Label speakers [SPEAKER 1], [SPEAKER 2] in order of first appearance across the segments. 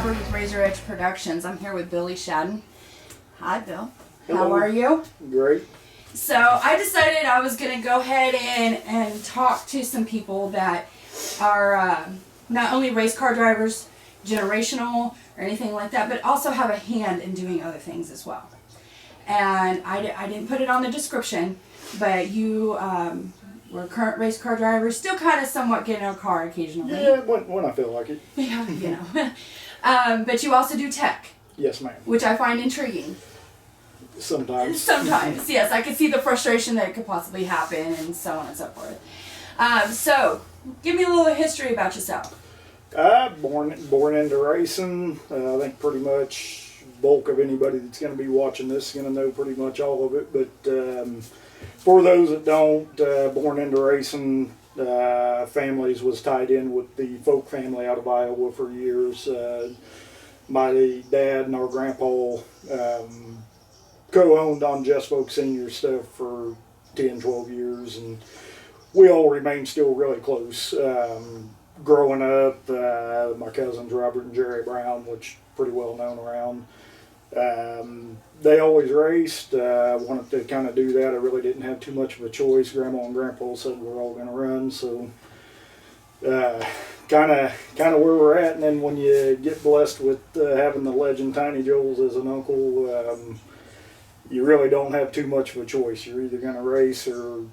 [SPEAKER 1] Robert with Razor Edge Productions. I'm here with Billy Shadden. Hi, Bill.
[SPEAKER 2] Hello.
[SPEAKER 1] How are you?
[SPEAKER 2] Great.
[SPEAKER 1] So I decided I was going to go ahead and talk to some people that are not only race car drivers, generational, or anything like that, but also have a hand in doing other things as well. And I didn't put it on the description, but you were current race car drivers, still kind of somewhat get in a car occasionally.
[SPEAKER 2] Yeah, when I feel like it.
[SPEAKER 1] Yeah, you know. But you also do tech.
[SPEAKER 2] Yes, ma'am.
[SPEAKER 1] Which I find intriguing.
[SPEAKER 2] Sometimes.
[SPEAKER 1] Sometimes, yes. I can see the frustration that could possibly happen and so on and so forth. So, give me a little history about yourself.
[SPEAKER 2] Born into racing. I think pretty much bulk of anybody that's going to be watching this is going to know pretty much all of it. But for those that don't, born into racing, families was tied in with the Folk family out of Iowa for years. My dad and our grandpa co-owned on Just Folk Senior stuff for 10, 12 years, and we all remain still really close. Growing up, my cousins Robert and Jerry Brown, which pretty well known around, they always raced. Wanted to kind of do that. I really didn't have too much of a choice. Grandma and Grandpa said we're all going to run, so kind of where we're at. And then when you get blessed with having the legend Tiny Joel's as an uncle, you really don't have too much of a choice. You're either going to race or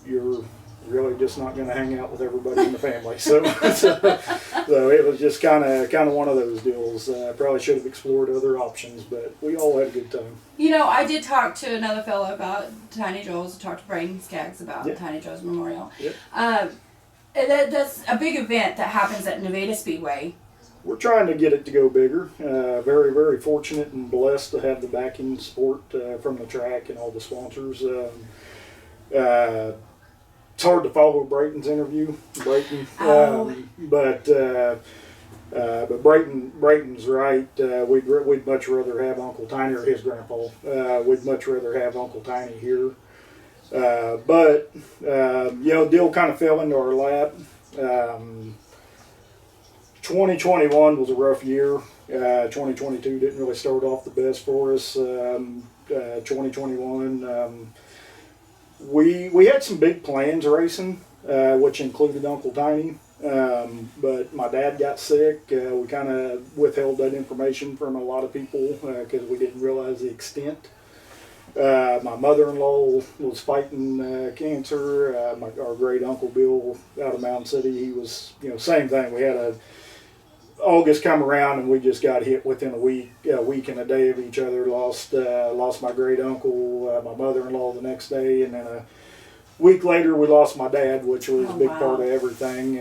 [SPEAKER 2] you're really just not going to hang out with everybody in the family. So it was just kind of one of those deals. Probably should have explored other options, but we all had a good time.
[SPEAKER 1] You know, I did talk to another fellow about Tiny Joel's. I talked to Braden Skaggs about
[SPEAKER 2] Yep.
[SPEAKER 1] Tiny Joel's Memorial.
[SPEAKER 2] Yep.
[SPEAKER 1] That's a big event that happens at Nevada Speedway.
[SPEAKER 2] We're trying to get it to go bigger. Very, very fortunate and blessed to have the backing support from the track and all the sponsors. It's hard to follow Brayton's interview, Brayton, but Brayton's right. We'd much rather have Uncle Tiny, or his grandpa. We'd much rather have Uncle Tiny here. But deal kind of fell into our lap. 2021 was a rough year. 2022 didn't really start off the best for us. 2021, we had some big plans racing, which included Uncle Tiny. But my dad got sick. We kind of withheld that information from a lot of people because we didn't realize the extent. My mother-in-law was fighting cancer. Our great Uncle Bill out of Mountain City, he was, same thing. We had August come around and we just got hit within a week and a day of each other. Lost my great uncle, my mother-in-law the next day, and then a week later we lost my dad, which was a big part of everything.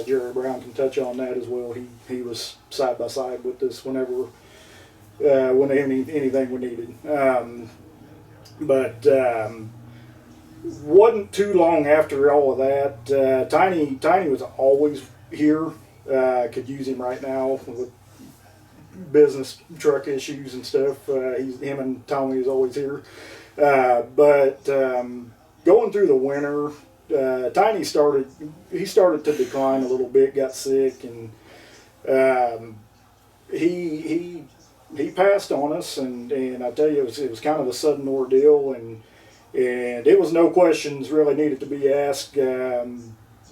[SPEAKER 2] Jerry Brown can touch on that as well. He was side by side with us whenever anything we needed. But wasn't too long after all of that. Tiny was always here. Could use him right now with business truck issues and stuff. Him and Tommy is always here. But going through the winter, Tiny started to decline a little bit. Got sick, and he passed on us. And I tell you, it was kind of a sudden ordeal, and it was no questions really needed to be asked.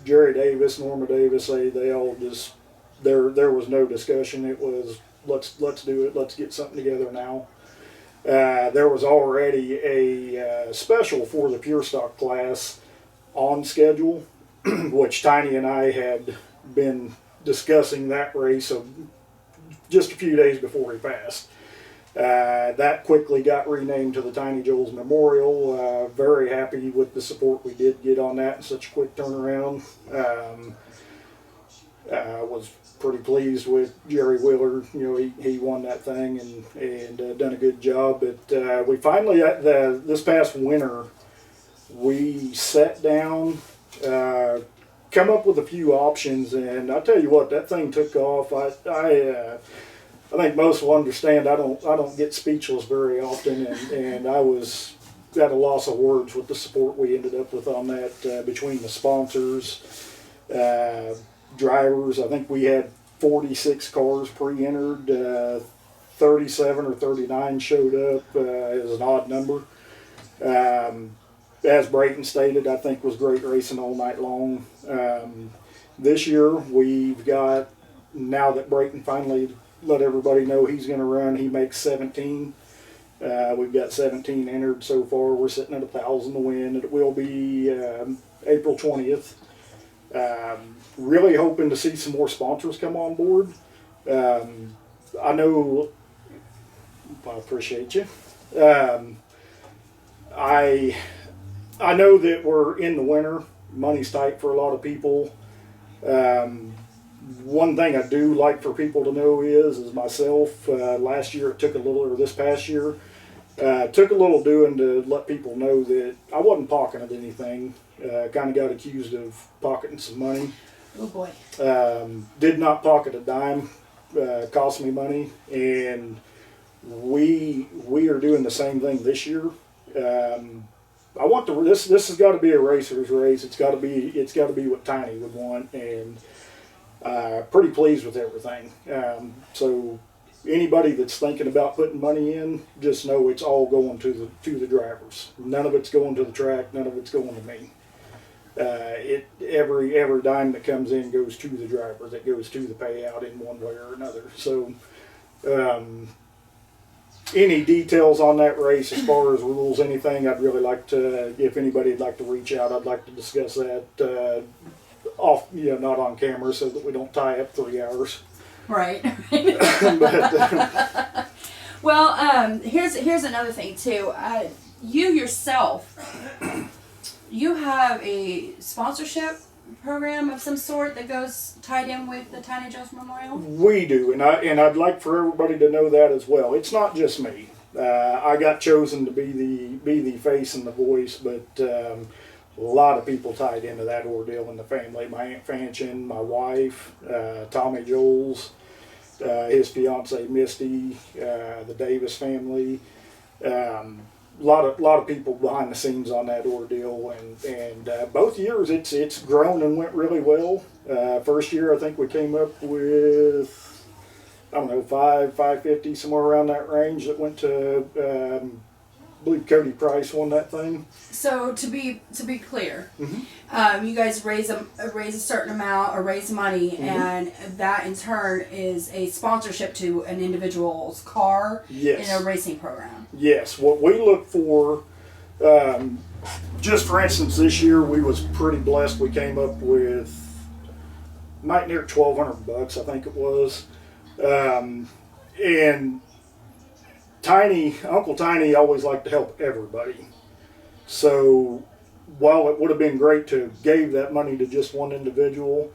[SPEAKER 2] Jerry Davis, Norma Davis, they all just, there was no discussion. It was, let's do it, let's get something together now. There was already a special for the pure stock class on schedule, which Tiny and I had been discussing that race just a few days before he passed. That quickly got renamed to the Tiny Joel's Memorial. Very happy with the support we did get on that in such a quick turnaround. Was pretty pleased with Jerry Wheeler. He won that thing and done a good job. But we finally, this past winter, we sat down, come up with a few options, and I tell you what, that thing took off. I think most will understand I don't get speechless very often, and I was at a loss of words with the support we ended up with on that between the sponsors, drivers. I think we had 46 cars pre-entered. 37 or 39 showed up. It was an odd number. As Brayton stated, I think was great racing all night long. This year we've got, now that Brayton finally let everybody know he's going to run, he makes 17. We've got 17 entered so far. We're sitting at 1,000 to win. It will be April 20th. Really hoping to see some more sponsors come on board. I know, I appreciate you. I know that we're in the winter. Money's tight for a lot of people. One thing I do like for people to know is myself, last year it took a little, or this past year, took a little doing to let people know that I wasn't pocketing anything. Kind of got accused of pocketing some money.
[SPEAKER 1] Oh boy.
[SPEAKER 2] Did not pocket a dime. Cost me money, and we are doing the same thing this year. I want this has got to be a racer's race. It's got to be what Tiny would want, and pretty pleased with everything. So anybody that's thinking about putting money in, just know it's all going to the drivers. None of it's going to the track. None of it's going to me. Every dime that comes in goes to the driver. That goes to the payout in one way or another. So any details on that race as far as rules, anything, I'd really like to, if anybody'd like to reach out, I'd like to discuss that off, not on camera, so that we don't tie up 3 hours.
[SPEAKER 1] Right.
[SPEAKER 2] But,
[SPEAKER 1] well, here's another thing too. You yourself, you have a sponsorship program of some sort that goes tied in with the Tiny Joe's Memorial?
[SPEAKER 2] We do, and I'd like for everybody to know that as well. It's not just me. I got chosen to be the face and the voice, but a lot of people tied into that ordeal in the family. My Aunt Fanchen, my wife, Tommy Joels, his fiance Misty, the Davis family. A lot of people behind the scenes on that ordeal, and both years it's grown and went really well. First year I think we came up with, I don't know, 550, somewhere around that range. That went to I believe Cody Price won that thing.
[SPEAKER 1] So to be clear,
[SPEAKER 2] Mm-hmm.
[SPEAKER 1] you guys raise a certain amount or raise money,
[SPEAKER 2] Mm-hmm.
[SPEAKER 1] and that in turn is a sponsorship to an individual's car
[SPEAKER 2] Yes.
[SPEAKER 1] in a racing program.
[SPEAKER 2] Yes, what we look for, just for instance, this year we was pretty blessed. We came up with might near $1,200, I think it was, and Uncle Tiny always liked to help everybody. So while it would have been great to have gave that money to just one individual,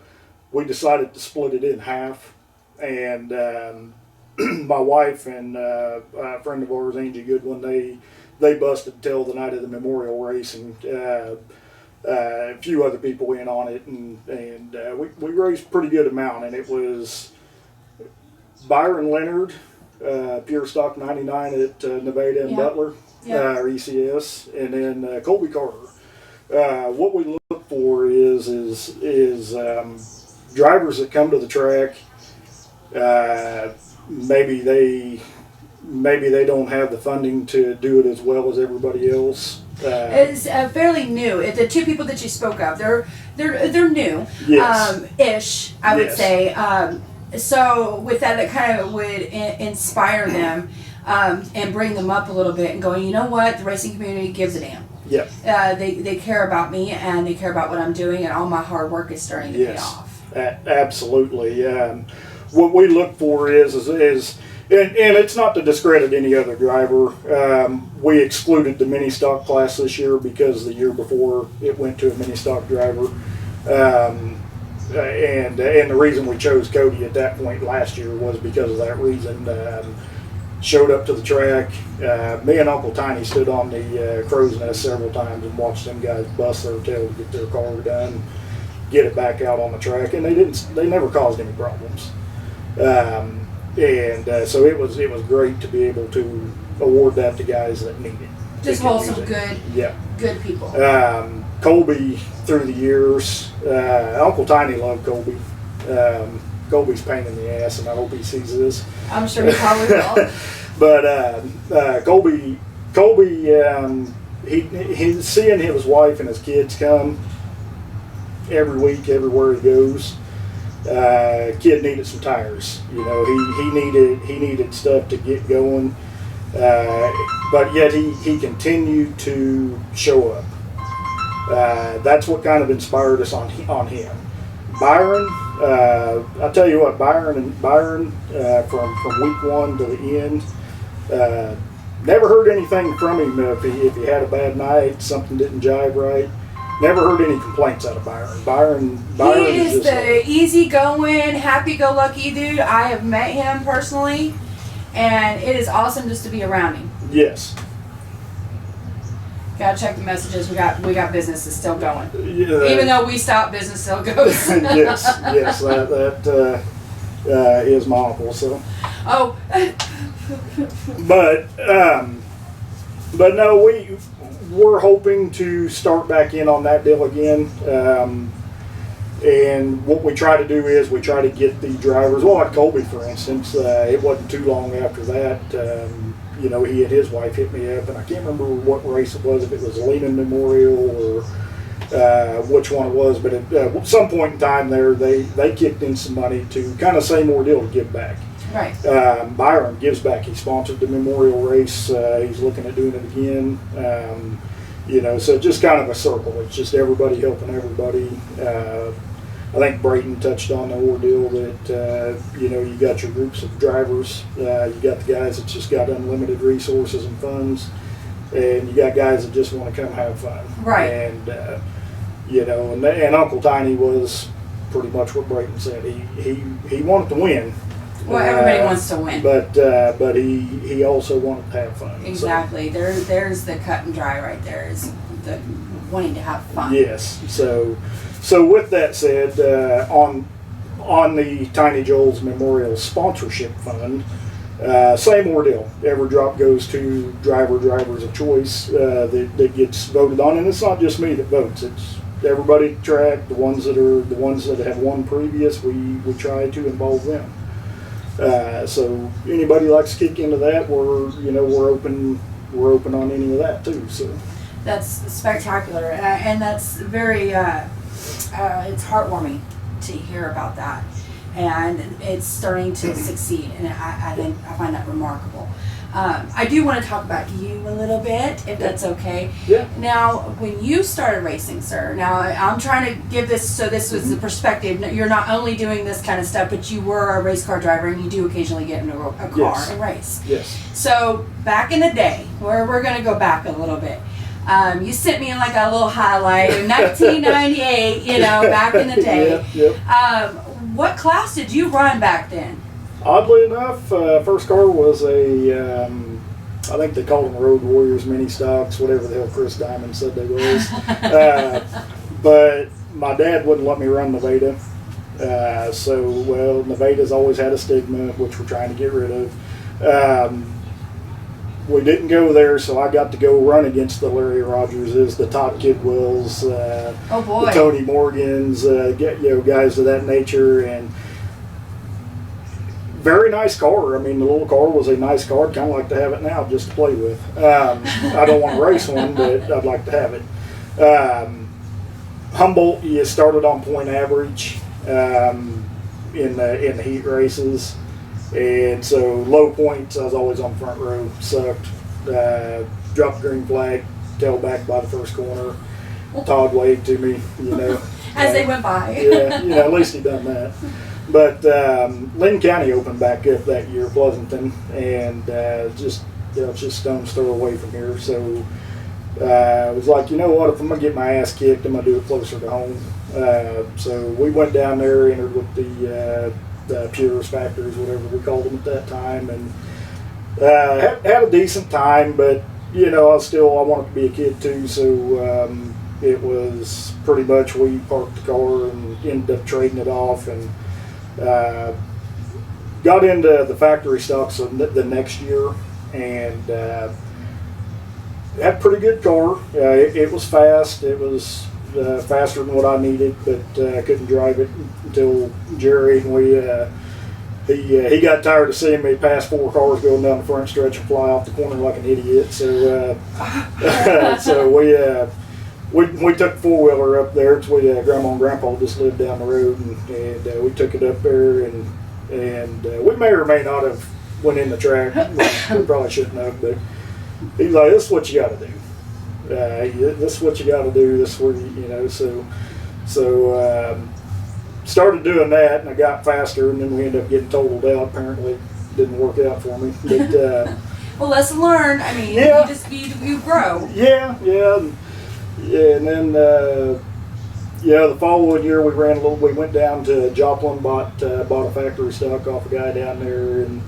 [SPEAKER 2] we decided to split it in half. And my wife and a friend of ours, Angie Goodwin, they busted tail the night of the memorial race, and a few other people in on it, and we raised a pretty good amount. And it was Byron Leonard, Pure Stock 99 at Nevada and Butler, or ECS, and then Colby Carter. What we look for is drivers that come to the track. Maybe they don't have the funding to do it as well as everybody else.
[SPEAKER 1] It's fairly new. The two people that you spoke of, they're new,
[SPEAKER 2] Yes.
[SPEAKER 1] ish, I would
[SPEAKER 2] Yes.
[SPEAKER 1] say. So with that, it kind of would inspire them and bring them up a little bit and going, you know what, the racing community gives a damn.
[SPEAKER 2] Yep.
[SPEAKER 1] They care about me, and they care about what I'm doing, and all my hard work is starting to pay off.
[SPEAKER 2] Absolutely. What we look for is and it's not to discredit any other driver. We excluded the mini stock class this year because the year before it went to a mini stock driver. And the reason we chose Cody at that point last year was because of that reason. Showed up to the track. Me and Uncle Tiny stood on the crow's nest several times and watched them guys bust their tail to get their car done, get it back out on the track, and they never caused any problems. So it was great to be able to award that to guys that need it.
[SPEAKER 1] Just wholesome, good people.
[SPEAKER 2] Colby, through the years, Uncle Tiny loved Colby. Colby's pain in the ass, and I hope he sees this.
[SPEAKER 1] I'm sure he probably will.
[SPEAKER 2] But Colby, he's seeing his wife and his kids come every week, everywhere he goes. Kid needed some tires. You know, he needed stuff to get going. But yet he continued to show up. That's what kind of inspired us on him. Byron, I'll tell you what, Byron from week one to the end, never heard anything from him if he had a bad night, something didn't jive right. Never heard any complaints out of Byron. Byron
[SPEAKER 1] he is the easygoing, happy-go-lucky dude. I have met him personally, and it is awesome just to be around him.
[SPEAKER 2] Yes.
[SPEAKER 1] Gotta check the messages. We got business is still going.
[SPEAKER 2] Yeah.
[SPEAKER 1] Even though we stop, business still goes.
[SPEAKER 2] yes, that is my uncle. So.
[SPEAKER 1] Oh.
[SPEAKER 2] But no, we're hoping to start back in on that deal again. And what we try to do is we try to get the drivers, well, like Colby, for instance, it wasn't too long after that. You know, he and his wife hit me up, and I can't remember what race it was, if it was a Lehman Memorial or which one it was, but at some point in time there, they kicked in some money to kind of same ordeal to give back.
[SPEAKER 1] Right.
[SPEAKER 2] Byron gives back. He sponsored the memorial race. He's looking at doing it again. You know, so just kind of a circle. It's just everybody helping everybody. I think Brayton touched on the ordeal that, you know, you got your groups of drivers. You got the guys that just got unlimited resources and funds. And you got guys that just want to come have fun.
[SPEAKER 1] Right.
[SPEAKER 2] And, you know, and Uncle Tiny was pretty much what Brayton said. He wanted to win.
[SPEAKER 1] Well, everybody wants to win.
[SPEAKER 2] But he also wanted to have fun.
[SPEAKER 1] Exactly. So. There's the cut and dry right there, is the wanting to have fun.
[SPEAKER 2] Yes. So with that said, on the Tiny Joel's Memorial Sponsorship Fund, same ordeal. Every drop goes to drivers of choice that gets voted on, and it's not just me that votes. It's everybody at the track. The ones that have won previous, we try to involve them. So anybody likes to kick into that, we're open on any of that too. So
[SPEAKER 1] that's spectacular, and that's very it's heartwarming to hear about that, and it's starting to succeed, and I find that remarkable. I do want to talk about you a little bit, if that's okay.
[SPEAKER 2] Yeah.
[SPEAKER 1] Now, when you started racing, sir, now I'm trying to give this, so this was the perspective. You're not only doing this kind of stuff, but you were a race car driver, and you do occasionally get into a car
[SPEAKER 2] Yes.
[SPEAKER 1] and race.
[SPEAKER 2] Yes.
[SPEAKER 1] So, back in the day, we're going to go back a little bit. You sent me like a little highlight in 1998, you know, back in the day.
[SPEAKER 2] Yep.
[SPEAKER 1] What class did you run back then?
[SPEAKER 2] Oddly enough, first car was I think they called them Road Warriors mini stocks, whatever the hell Chris Diamond said they was. But my dad wouldn't let me run Nevada. Nevada's always had a stigma, which we're trying to get rid of. We didn't go there, so I got to go run against the Larry Rogerses, the Todd Kidwells,
[SPEAKER 1] Oh boy.
[SPEAKER 2] the Tony Morgans, guys of that nature, and very nice car. I mean, the little car was a nice car. I'd kind of like to have it now just to play with. I don't want to race one, but I'd like to have it. Humboldt, you started on point average in the heat races. And so low points, I was always on front row, sucked, dropped the green flag, tailed back by the first corner. Todd waved to me, you know.
[SPEAKER 1] As they went by.
[SPEAKER 2] Yeah, at least he done that. But Lynn County opened back up that year, Pleasanton, and it's just stone's throw away from here. So I was like, you know what, if I'm going to get my ass kicked, I'm going to do it closer to home. So we went down there, entered with the Purist Factories, whatever we called them at that time, and had a decent time, but you know, I wanted to be a kid too, so it was pretty much we parked the car and ended up trading it off, and got into the factory stocks the next year, and had a pretty good car. It was fast. It was faster than what I needed, but couldn't drive it until Jerry. He got tired of seeing me pass 4 cars going down the front stretch and fly off the corner like an idiot. So we took the 4-wheeler up there. Grandma and Grandpa just lived down the road, and we took it up there, and we may or may not have went in the track. We probably shouldn't have, but he was like, "This is what you got to do. This is what you got to do. This is where you know." So started doing that, and I got faster, and then we ended up getting totaled out. Apparently, it didn't work out for me. But
[SPEAKER 1] well, lesson learned. I mean,
[SPEAKER 2] yeah.
[SPEAKER 1] you grow.
[SPEAKER 2] Yeah, and then the following year we ran a little. We went down to Joplin, bought a factory stock off a guy down there, and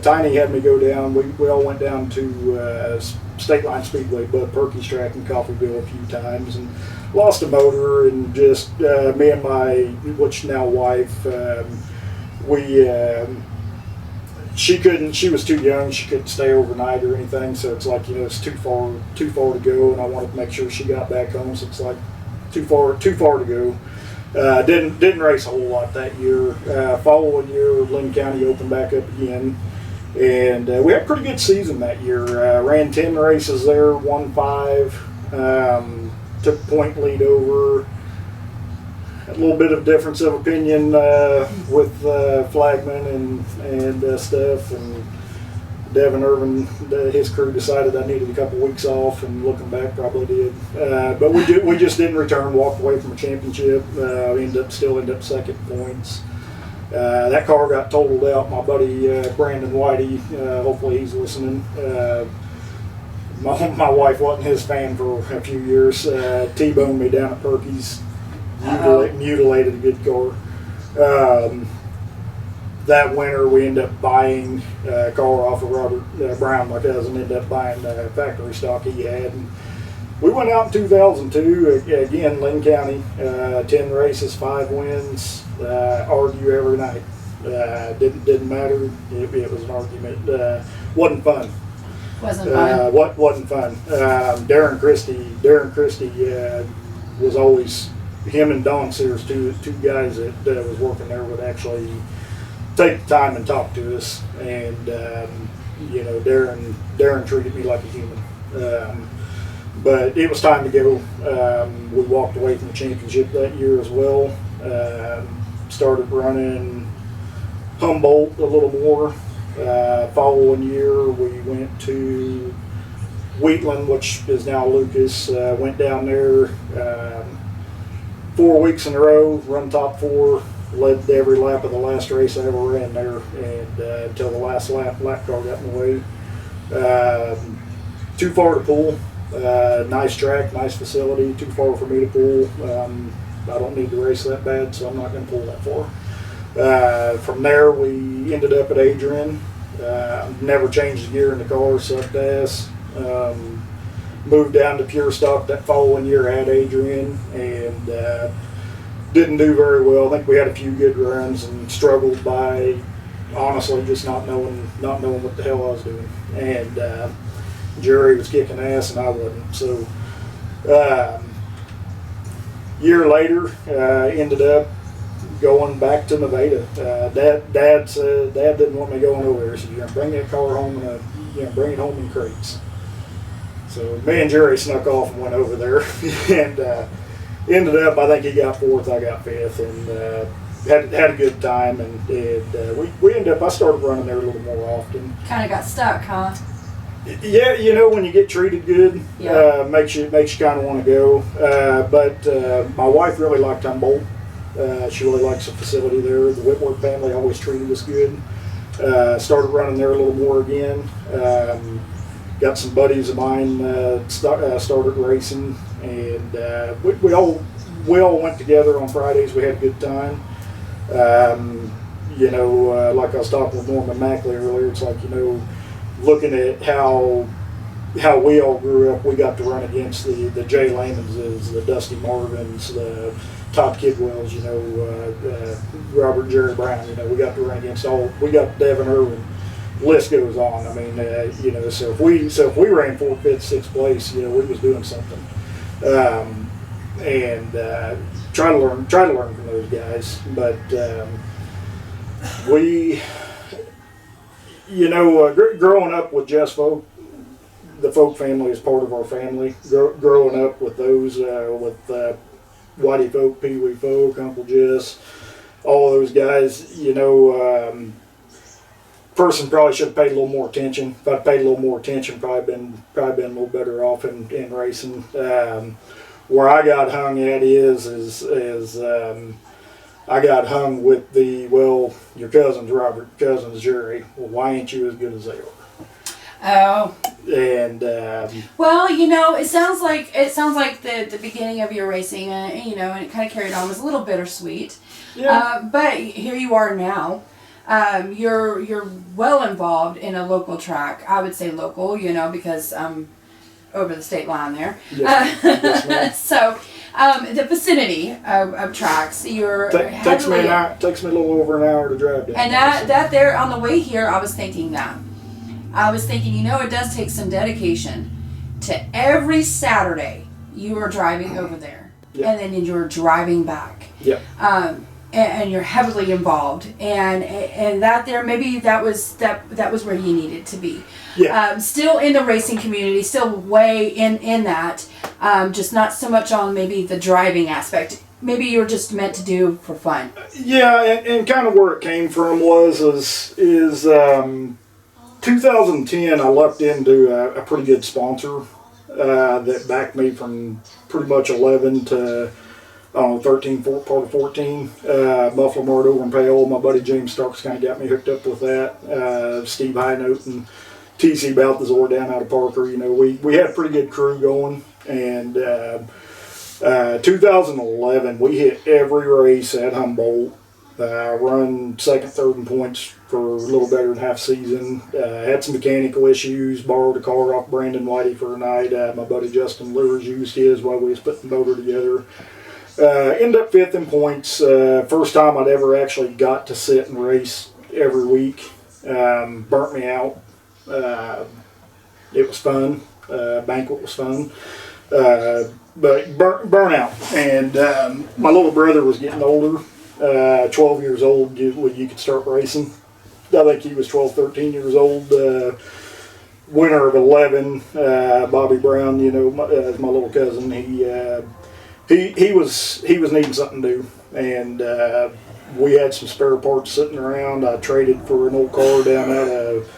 [SPEAKER 2] Tiny had me go down. We all went down to State Line Speedway, Bud Perky's track in Coffeyville a few times, and lost a motor, and just me and my what's now wife, she was too young, she couldn't stay overnight or anything, so it's like, it's too far to go, and I wanted to make sure she got back home, so it's like too far to go. Didn't race a whole lot that year. Following year, Linn County opened back up again, and we had a pretty good season that year. Ran 10 races there, won 5. Took point lead over. A little bit of difference of opinion with Flagman and stuff, and Devin Irvin, his crew decided I needed a couple weeks off, and looking back, probably did. But we just didn't return. Walked away from a championship. Still ended up second points. That car got totaled out. My buddy Brandon Whitey, hopefully he's listening. My wife wasn't his fan for a few years. T-boned me down at Perky's, mutilated a good car. That winter, we ended up buying a car off of Robert Brown, my cousin, ended up buying a factory stock he had. And we went out in 2002, again, Linn County, 10 races, 5 wins, argue every night. Didn't matter, it was an argument. Wasn't fun.
[SPEAKER 1] Wasn't fun.
[SPEAKER 2] Wasn't fun. Darren Christie was always, him and Don Sears, two guys that was working there, would actually take the time and talk to us. And Darren treated me like a human. But it was time to go. We walked away from the championship that year as well. Started running Humboldt a little more. Following year, we went to Wheatland, which is now Lucas. Went down there 4 weeks in a row, run top 4, led every lap of the last race I ever ran there, and until the last lap car got in the way. Too far to pull. Nice track, nice facility. Too far for me to pull. I don't need to race that bad, so I'm not going to pull that far. From there, we ended up at Adrian. Never changed the gear in the car, sucked ass. Moved down to pure stock that following year at Adrian, and didn't do very well. I think we had a few good runs and struggled by honestly just not knowing what the hell I was doing. And Jerry was kicking ass and I wasn't. So year later, ended up going back to Nevada. Dad said, Dad didn't want me going over there. He said, "You're gonna bring that car home and bring it home in crates." So me and Jerry snuck off and went over there, and ended up, I think he got 4th, I got 5th, and had a good time. And we ended up, I started running there a little more often.
[SPEAKER 1] Kind of got stuck, huh?
[SPEAKER 2] Yeah, when you get treated good,
[SPEAKER 1] Yeah.
[SPEAKER 2] makes you kind of want to go. But my wife really liked Humboldt. She really likes the facility there. The Whitworth family always treated us good. Started running there a little more again. Got some buddies of mine started racing, and we all went together on Fridays. We had a good time. Like I was talking with Norman Mackley earlier, it's like, looking at how we all grew up, we got to run against the Jay Lamonses, the Dusty Marvins, the Todd Kidwells, Robert Jerry Brown. We got to run against we got Devin Irvin. List goes on. I mean, so if we ran 4th, 5th, 6th place, we was doing something. and try to learn from those guys. But we, growing up with Jess Folk, the Folk family is part of our family. Growing up with those, with Whitey Folk, Pee Wee Folk, Uncle Jess, all those guys, person probably should have paid a little more attention. If I'd paid a little more attention, probably been a little better off in racing. Where I got hung at is I got hung with your cousin's Robert, cousin's Jerry. Well, why ain't you as good as they are?
[SPEAKER 1] Oh.
[SPEAKER 2] And
[SPEAKER 1] well, it sounds like the beginning of your racing, and it kind of carried on, was a little bittersweet.
[SPEAKER 2] Yeah.
[SPEAKER 1] But here you are now. You're well involved in a local track. I would say local, because over the state line there.
[SPEAKER 2] Yes, yes,
[SPEAKER 1] so the vicinity of tracks, you're
[SPEAKER 2] takes me a little over an hour to drive down.
[SPEAKER 1] And that there on the way here, I was thinking, it does take some dedication to every Saturday you are driving over there,
[SPEAKER 2] yep.
[SPEAKER 1] and then you're driving back.
[SPEAKER 2] Yep.
[SPEAKER 1] And you're heavily involved, and that there, maybe that was where you needed to be.
[SPEAKER 2] Yeah.
[SPEAKER 1] Still in the racing community, still way in that, just not so much on maybe the driving aspect. Maybe you were just meant to do for fun.
[SPEAKER 2] Yeah, and kind of where it came from is 2010. I lucked into a pretty good sponsor that backed me from pretty much 11 to 13, part of 14. Buffalo Mart over in Pale. My buddy James Starks kind of got me hooked up with that. Steve Highnote and TC Balthazar down out of Parker. We had a pretty good crew going. And 2011, we hit every race at Humboldt. Run second, third in points for a little better than half season. Had some mechanical issues. Borrowed a car off Brandon Whitey for a night. My buddy Justin Lewis used his while we was putting the motor together. Ended up fifth in points. First time I'd ever actually got to sit and race every week. Burnt me out. It was fun. Banquet was fun. But burnout. And my little brother was getting older. 12 years old when you could start racing. I think he was 12, 13 years old. Winter of 11, Bobby Brown, as my little cousin, he was needing something new, and we had some spare parts sitting around. I traded for an old car down out of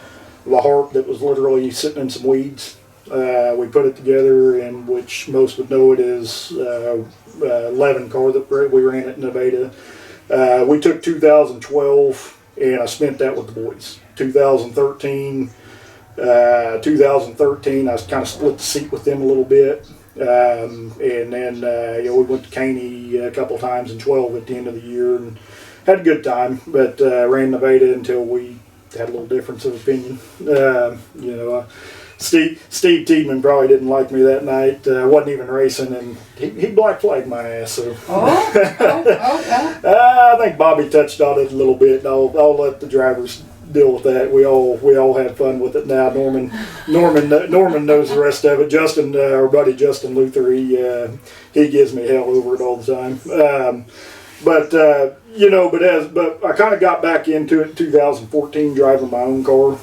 [SPEAKER 2] La Harpe that was literally sitting in some weeds. We put it together, and which most would know it is 11 car that we ran at Nevada. We took 2012, and I spent that with the boys. 2013, I kind of split the seat with them a little bit. And then we went to Caney a couple times in 12 at the end of the year and had a good time, but ran Nevada until we had a little difference of opinion. Steve Tiedemann probably didn't like me that night. Wasn't even racing, and he black flagged my ass. So I think Bobby touched on it a little bit. I'll let the drivers deal with that. We all had fun with it now. Norman knows the rest of it. Justin, our buddy Justin Luther, he gives me hell over it all the time. But I kind of got back into it in 2014, driving my own car.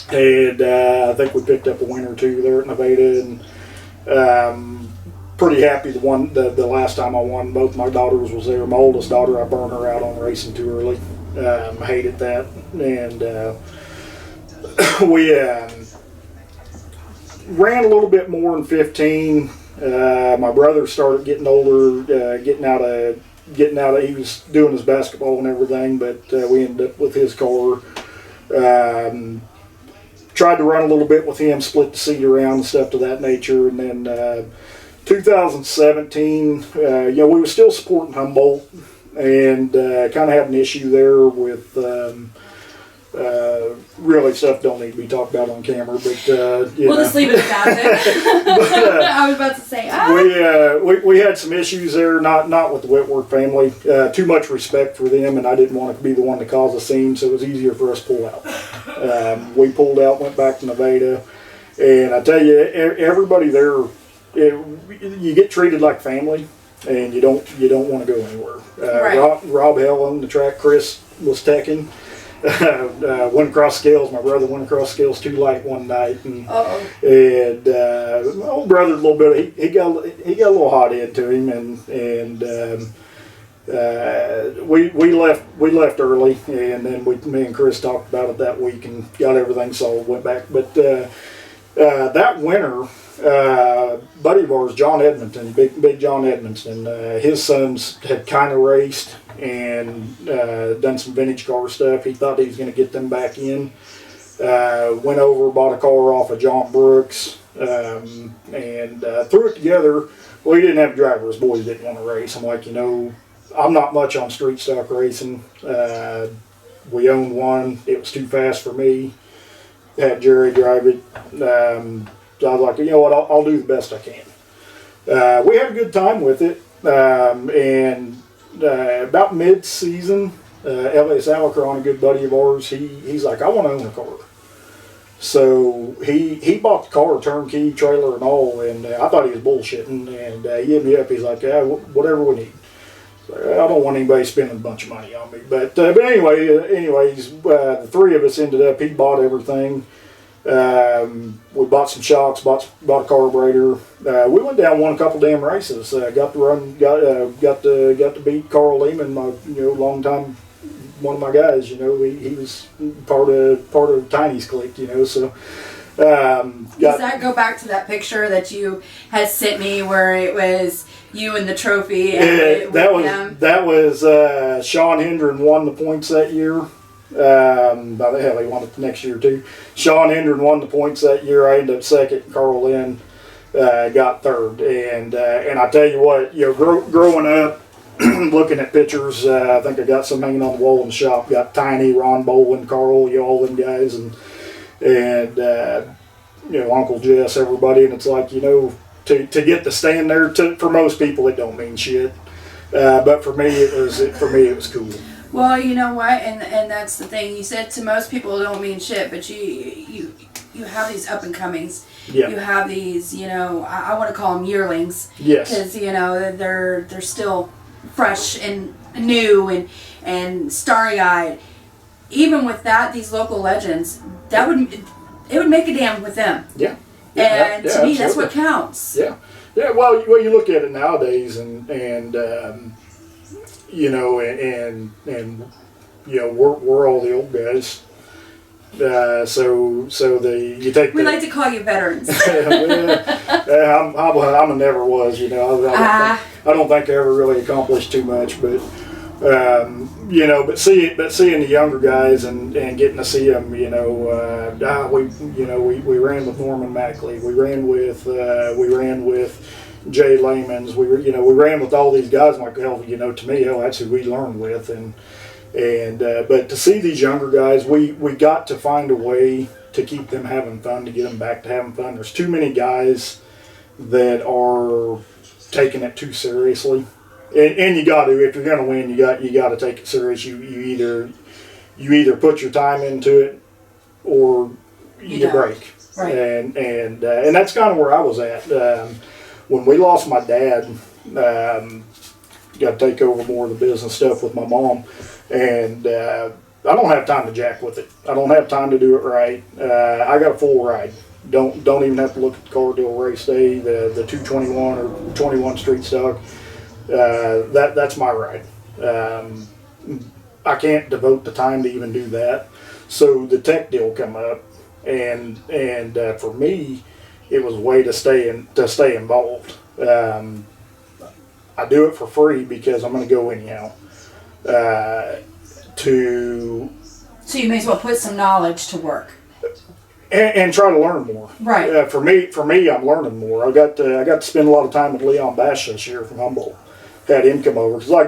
[SPEAKER 2] And I think we picked up a win or two there at Nevada, and pretty happy the last time I won. Both my daughters was there. My oldest daughter, I burned her out on racing too early. I hated that, and we ran a little bit more in 15. My brother started getting older, getting out of. He was doing his basketball and everything, but we ended up with his car. Tried to run a little bit with him, split the seat around and stuff to that nature, and then 2017, we were still supporting Humboldt, and kind of had an issue there with really stuff don't need to be talked about on camera, but
[SPEAKER 1] we'll just leave it at that. I was about to say
[SPEAKER 2] we had some issues there, not with the Whitworth family. Too much respect for them, and I didn't want to be the one to cause a scene, so it was easier for us to pull out. We pulled out, went back to Nevada, and I tell you, everybody there you get treated like family, and you don't want to go anywhere.
[SPEAKER 1] Right.
[SPEAKER 2] Rob Hell owned the track. Chris was teching. Went across scales. My brother went across scales too light one night, and my old brother a little bit. He got a little hot into him, and we left early, and then me and Chris talked about it that week and got everything solved. Went back, but that winter, buddy of ours, John Edmonton, big John Edmonton, his sons had kind of raced and done some vintage car stuff. He thought he was going to get them back in. Went over, bought a car off of John Brooks, and threw it together. Well, he didn't have drivers. Boys didn't want to race. I'm like, I'm not much on street stock racing. We owned one. It was too fast for me. Had Jerry drive it. So I was like, you know what, I'll do the best I can. We had a good time with it. And about mid-season, Elliot Salacron, a good buddy of ours, he's like, I want to own a car. So he bought the car, turnkey, trailer, and all, and I thought he was bullshitting, and he hit me up. He's like, yeah, whatever we need. So I don't want anybody spending a bunch of money on me. But anyways, the three of us ended up, he bought everything. We bought some shocks, bought a carburetor. We went down, won a couple damn races. Got to beat Carl Lehman, my longtime one of my guys. He was part of Tiny's clique. So.
[SPEAKER 1] Does that go back to that picture that you had sent me where it was you and the trophy? And
[SPEAKER 2] that was Sean Hendren won the points that year. Hell, he won it the next year too. Sean Hendren won the points that year. I ended up second. Carl Lynn got third. And I tell you what, growing up, looking at pictures, I think I got some hanging on the wall in the shop. Got Tiny, Ron Bolin, Carl, all them guys, and Uncle Jess, everybody. And it's like, to get to stand there, for most people it don't mean shit, but for me it was cool.
[SPEAKER 1] Well, you know what, and that's the thing. You said to most people it don't mean shit, but you have these up and comings.
[SPEAKER 2] Yeah.
[SPEAKER 1] You have these, I want to call them yearlings.
[SPEAKER 2] Yes.
[SPEAKER 1] Because they're still fresh and new and starry eyed. Even with that, these local legends, it would make a damn with them.
[SPEAKER 2] Yeah.
[SPEAKER 1] And to me,
[SPEAKER 2] absolutely.
[SPEAKER 1] that's what counts.
[SPEAKER 2] Yeah. Yeah. Well, you look at it nowadays, and we're all the old guys. You take.
[SPEAKER 1] We like to call you veterans.
[SPEAKER 2] I'm a never was. I don't think I ever really accomplished too much, but. But seeing the younger guys and getting to see them, we ran with Norman Mackley, we ran with Jay Lamans, we ran with all these guys. I'm like, hell, to me, that's who we learned with, but to see these younger guys, we got to find a way to keep them having fun, to get them back to having fun. There's too many guys that are taking it too seriously. And you got to, if you're going to win, you got to take it serious. You either put your time into it, or you break.
[SPEAKER 1] Right.
[SPEAKER 2] And that's kind of where I was at. When we lost my dad, got to take over more of the business stuff with my mom, and I don't have time to jack with it. I don't have time to do it right. I got a full ride. Don't even have to look at the car till race day. The 221 or 21 street stock. That's my ride. I can't devote the time to even do that. So the tech deal come up, and for me, it was a way to stay involved. I do it for free because I'm going to go anyhow. So
[SPEAKER 1] you may as well put some knowledge to work.
[SPEAKER 2] And try to learn more.
[SPEAKER 1] Right.
[SPEAKER 2] For me, I'm learning more. I got to spend a lot of time with Leon Bash this year from Humboldt. Had him come over because, I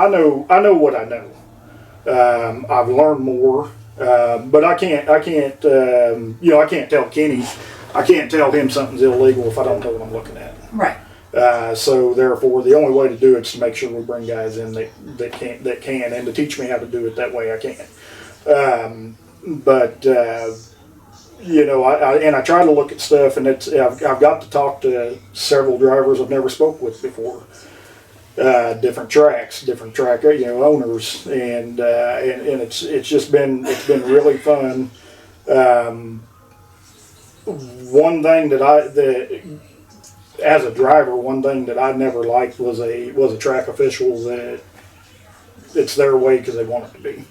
[SPEAKER 2] know what I know. I've learned more, but I can't tell Kenny, I can't tell him something's illegal if I don't know what I'm looking at.
[SPEAKER 1] Right.
[SPEAKER 2] So therefore, the only way to do it is to make sure we bring guys in that can, and to teach me how to do it that way I can. I try to look at stuff, and I've got to talk to several drivers I've never spoke with before. Different tracks, different track, owners, and it's just been really fun. One thing that as a driver, one thing that I never liked was a track official that it's their way because they want it to be.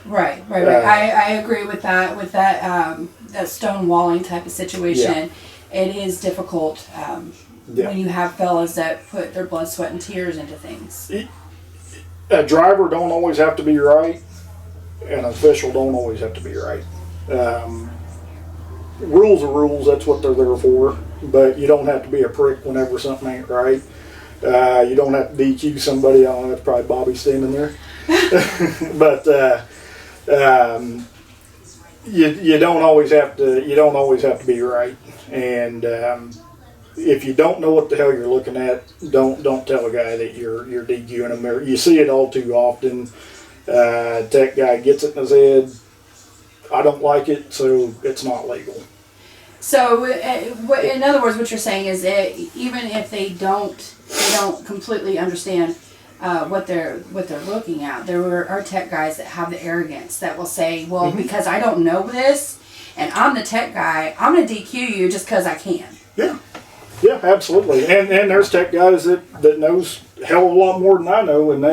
[SPEAKER 1] Right. I agree with that. With that stonewalling type of situation, it is difficult when you have fellas that put their blood, sweat, and tears into things.
[SPEAKER 2] A driver don't always have to be right, and an official don't always have to be right. Rules are rules. That's what they're there for. But you don't have to be a prick whenever something ain't right. You don't have to DQ somebody. I don't know, that's probably Bobby standing there. But you don't always have to be right. And if you don't know what the hell you're looking at, don't tell a guy that you're DQing him. You see it all too often. Tech guy gets it in his head. I don't like it, so it's not legal.
[SPEAKER 1] So, in other words, what you're saying is that even if they don't completely understand what they're looking at, there are tech guys that have the arrogance that will say, well, because I don't know this, and I'm the tech guy, I'm going to DQ you just because I can.
[SPEAKER 2] Yeah, absolutely. And there's tech guys that knows a hell of a lot more than I know, and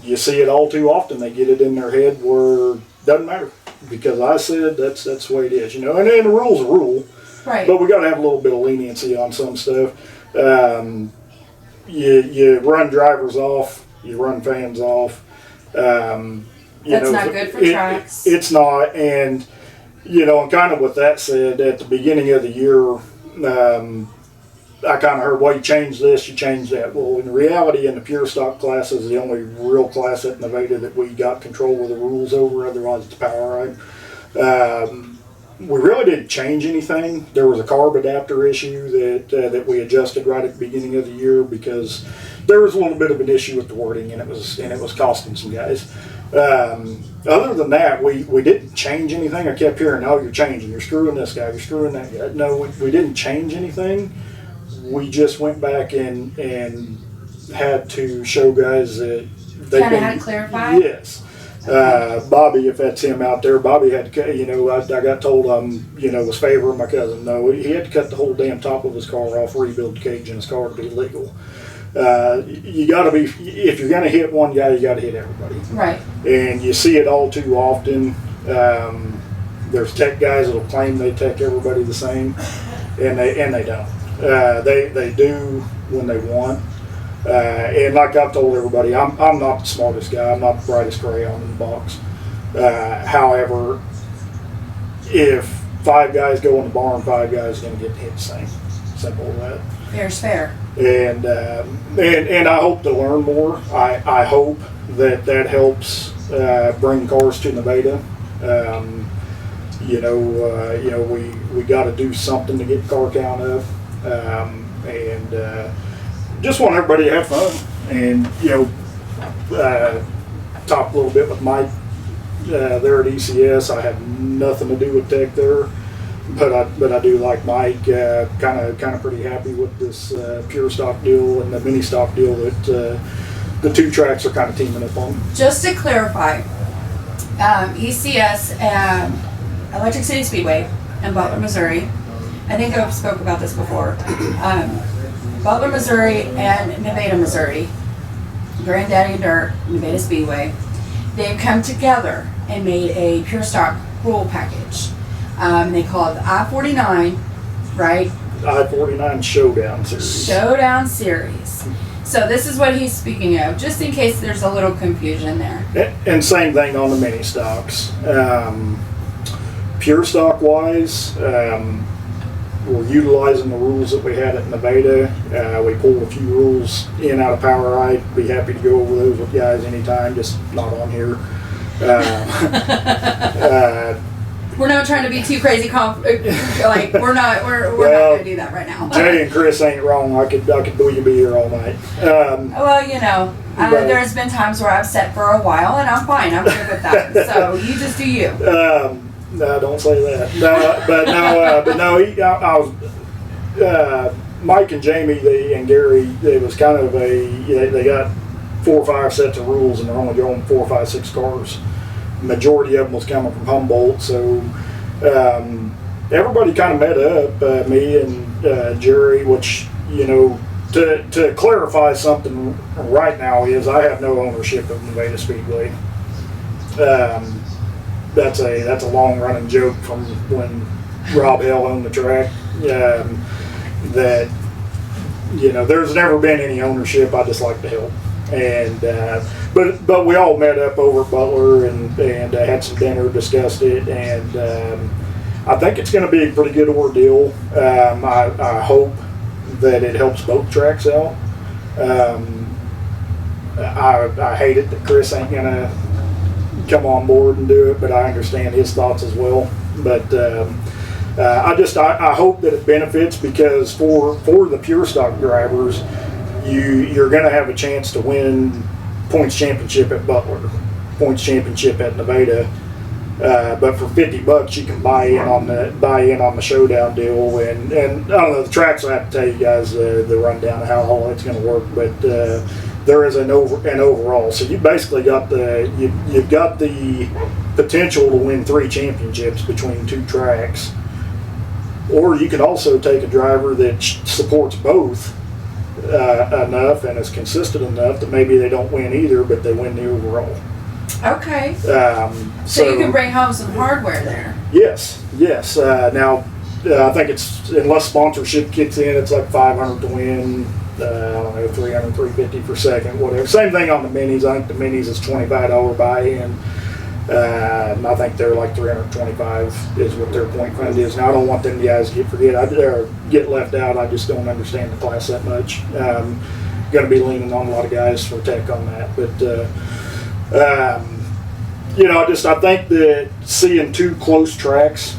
[SPEAKER 2] you see it all too often. They get it in their head where it doesn't matter. Because I said that's the way it is, and the rule's a rule,
[SPEAKER 1] right?
[SPEAKER 2] But we got to have a little bit of leniency on some stuff. You run drivers off, you run fans off.
[SPEAKER 1] That's not good for tracks.
[SPEAKER 2] It's not, and and kind of with that said, at the beginning of the year, I kind of heard, well, you changed this, you changed that. Well, in reality, in the pure stock class is the only real class at Nevada that we got control of the rules over. Otherwise, it's power ride. We really didn't change anything. There was a carb adapter issue that we adjusted right at the beginning of the year because there was a little bit of an issue with the wording, and it was costing some guys. Other than that, we didn't change anything. I kept hearing, oh, you're changing, you're screwing this guy, you're screwing that guy. No, we didn't change anything. We just went back and had to show guys that they
[SPEAKER 1] kind of had to clarify.
[SPEAKER 2] Yes, Bobby, if that's him out there, Bobby had to. I got told was favoring my cousin. No, he had to cut the whole damn top of his car off, rebuild the cage in his car to be legal. You got to be, if you're going to hit one guy, you got to hit everybody.
[SPEAKER 1] Right.
[SPEAKER 2] And you see it all too often. There's tech guys that'll claim they tech everybody the same, and they don't. They do when they want. And like I've told everybody, I'm not the smartest guy. I'm not the brightest crayon in the box. However, if 5 guys go in the barn, 5 guys are going to get hit the same. Simple as that.
[SPEAKER 1] Fair's fair.
[SPEAKER 2] And I hope to learn more. I hope that helps bring cars to Nevada. We got to do something to get the car count up. Just want everybody to have fun, and talk a little bit with Mike there at ECS. I have nothing to do with tech there, but I do like Mike. Kind of pretty happy with this pure stock deal and the mini stock deal that the 2 tracks are kind of teaming up on.
[SPEAKER 1] Just to clarify, ECS, Electric City Speedway in Butler, Missouri. I think I've spoke about this before. Butler, Missouri and Nevada, Missouri, Granddaddy Dirt, Nevada Speedway, they've come together and made a pure stock rule package. They call it the I-49, right?
[SPEAKER 2] I-49 Showdown Series. Showdown
[SPEAKER 1] Series. So this is what he's speaking of, just in case there's a little confusion there.
[SPEAKER 2] And same thing on the mini stocks. Pure stock wise, we're utilizing the rules that we had at Nevada. We pulled a few rules in out of Power Ride. Be happy to go over those with guys anytime, just not on here.
[SPEAKER 1] we're not trying to be too crazy. Like we're not going to do that right now.
[SPEAKER 2] Jay and Chris ain't wrong. I could do you be here all night.
[SPEAKER 1] Well, you know, there's been times where I've sat for a while, and I'm fine. I'm good with that. So you just do you.
[SPEAKER 2] No, don't say that. But no. I was Mike and Jamie, and Gary. It was kind of they got 4 or 5 sets of rules, and they're only going 4, 5, 6 cars. Majority of them was coming from Humboldt, so everybody kind of met up. Me and Jerry, which to clarify something right now is I have no ownership of Nevada Speedway. That's a long running joke from when Rob Hill owned the track. That there's never been any ownership. I just like to help. And but we all met up over at Butler and had some dinner, discussed it, and I think it's going to be a pretty good ordeal. I hope that it helps both tracks out. I hate it that Chris ain't going to come on board and do it, but I understand his thoughts as well. But I hope that it benefits, because for the pure stock drivers, you're going to have a chance to win points championship at Butler, points championship at Nevada, but for $50 you can buy in on the showdown deal. And I don't know, the tracks, I have to tell you guys the rundown of how all that's going to work, but there is an overall. So you basically got you've got the potential to win 3 championships between 2 tracks, or you could also take a driver that supports both enough and is consistent enough that maybe they don't win either, but they win the overall.
[SPEAKER 1] Okay. So you can bring home some hardware there.
[SPEAKER 2] Yes. Now, I think it's, unless sponsorship kicks in, it's like $500 to win. I don't know, $300, $350 per second, whatever. Same thing on the minis. I think the minis is $25 buy-in. I think they're like $325 is what their point fund is. Now, I don't want them guys to get left out. I just don't understand the class that much. Going to be leaning on a lot of guys for tech on that, but I think that seeing 2 close tracks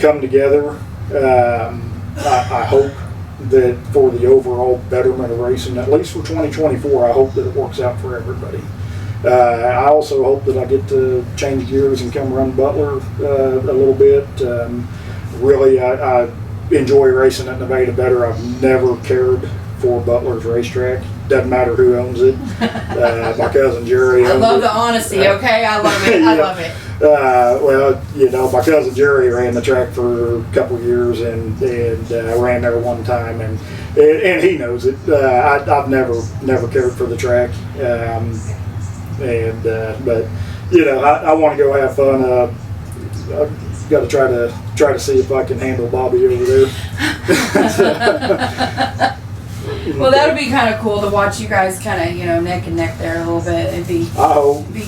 [SPEAKER 2] come together, I hope that for the overall betterment of racing, at least for 2024, I hope that it works out for everybody. I also hope that I get to change gears and come run Butler a little bit. Really, I enjoy racing at Nevada better. I've never cared for Butler's racetrack. Doesn't matter who owns it. My cousin Jerry owns it. I love
[SPEAKER 1] the honesty, okay? I love it. I love it.
[SPEAKER 2] Well, my cousin Jerry ran the track for a couple of years and ran there one time, and he knows it. I've never cared for the track. But I want to go have fun. I've got to try to see if I can handle Bobby over there.
[SPEAKER 1] Well, that would be kind of cool to watch you guys kind of neck and neck there a little bit. It'd be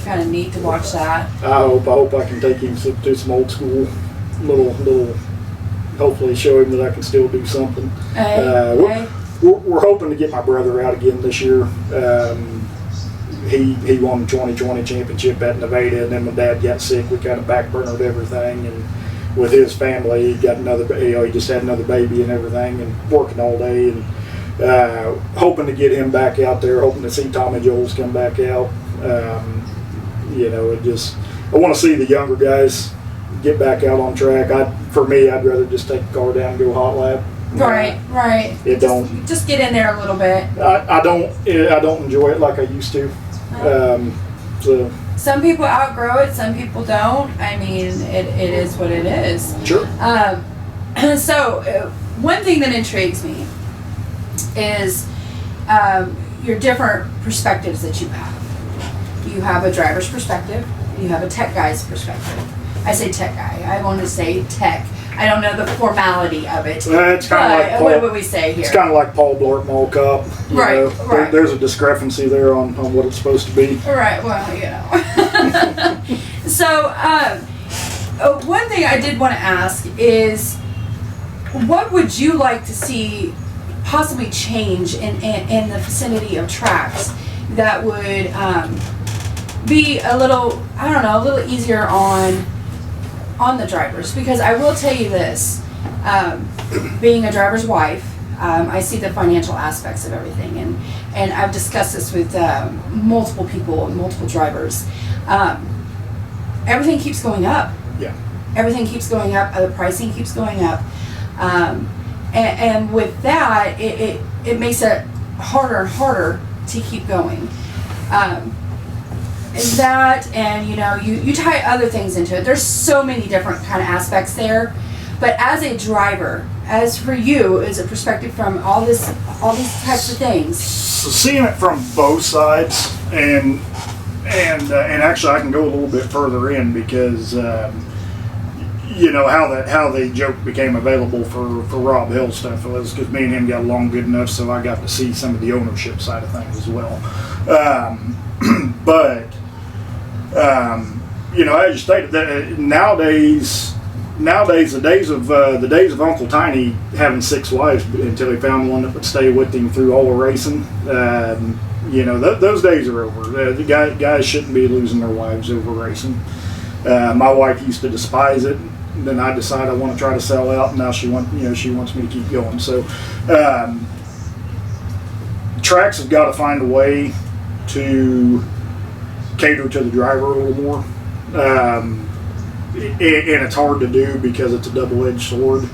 [SPEAKER 1] kind of neat to watch that.
[SPEAKER 2] I hope I can take him to some old school little. Hopefully, show him that I can still do something. We're hoping to get my brother out again this year. He won the 2020 championship at Nevada, and then when Dad got sick, we kind of backburnered everything. And with his family, he got he just had another baby and everything, and working all day. And hoping to get him back out there, hoping to see Tommy Jones come back out. I want to see the younger guys get back out on track. For me, I'd rather just take the car down and go hot lap.
[SPEAKER 1] Right. Just get in there a little bit.
[SPEAKER 2] I don't enjoy it like I used to.
[SPEAKER 1] Some people outgrow it, some people don't. I mean, it is what it is.
[SPEAKER 2] Sure.
[SPEAKER 1] So one thing that intrigues me is your different perspectives that you have. You have a driver's perspective. You have a tech guy's perspective. I say tech guy. I want to say tech. I don't know the formality of it.
[SPEAKER 2] It's kind of like
[SPEAKER 1] what would we say here?
[SPEAKER 2] It's kind of like Paul Blart Mall Cop.
[SPEAKER 1] Right.
[SPEAKER 2] There's a discrepancy there on what it's supposed to be.
[SPEAKER 1] Right. Well, So, one thing I did want to ask is, what would you like to see possibly change in the vicinity of tracks that would be a little easier on on the drivers, because I will tell you this, being a driver's wife, I see the financial aspects of everything, and I've discussed this with multiple people and multiple drivers. Everything keeps going up.
[SPEAKER 2] Yeah.
[SPEAKER 1] Everything keeps going up. The pricing keeps going up, and with that, it makes it harder and harder to keep going. That, and you tie other things into it. There's so many different kind of aspects there, but as a driver, as for you, as a perspective from all these types of things.
[SPEAKER 2] So seeing it from both sides, and actually I can go a little bit further in because how the joke became available for Rob Hill stuff was because me and him got along good enough, so I got to see some of the ownership side of things as well. But as you stated, that nowadays the days of Uncle Tiny having 6 wives until he found one that would stay with him through all the racing, those days are over. The guys shouldn't be losing their wives over racing. My wife used to despise it. Then I decided I want to try to sell out, and now she wants me to keep going. So tracks have got to find a way to cater to the driver a little more, and it's hard to do because it's a double-edged sword.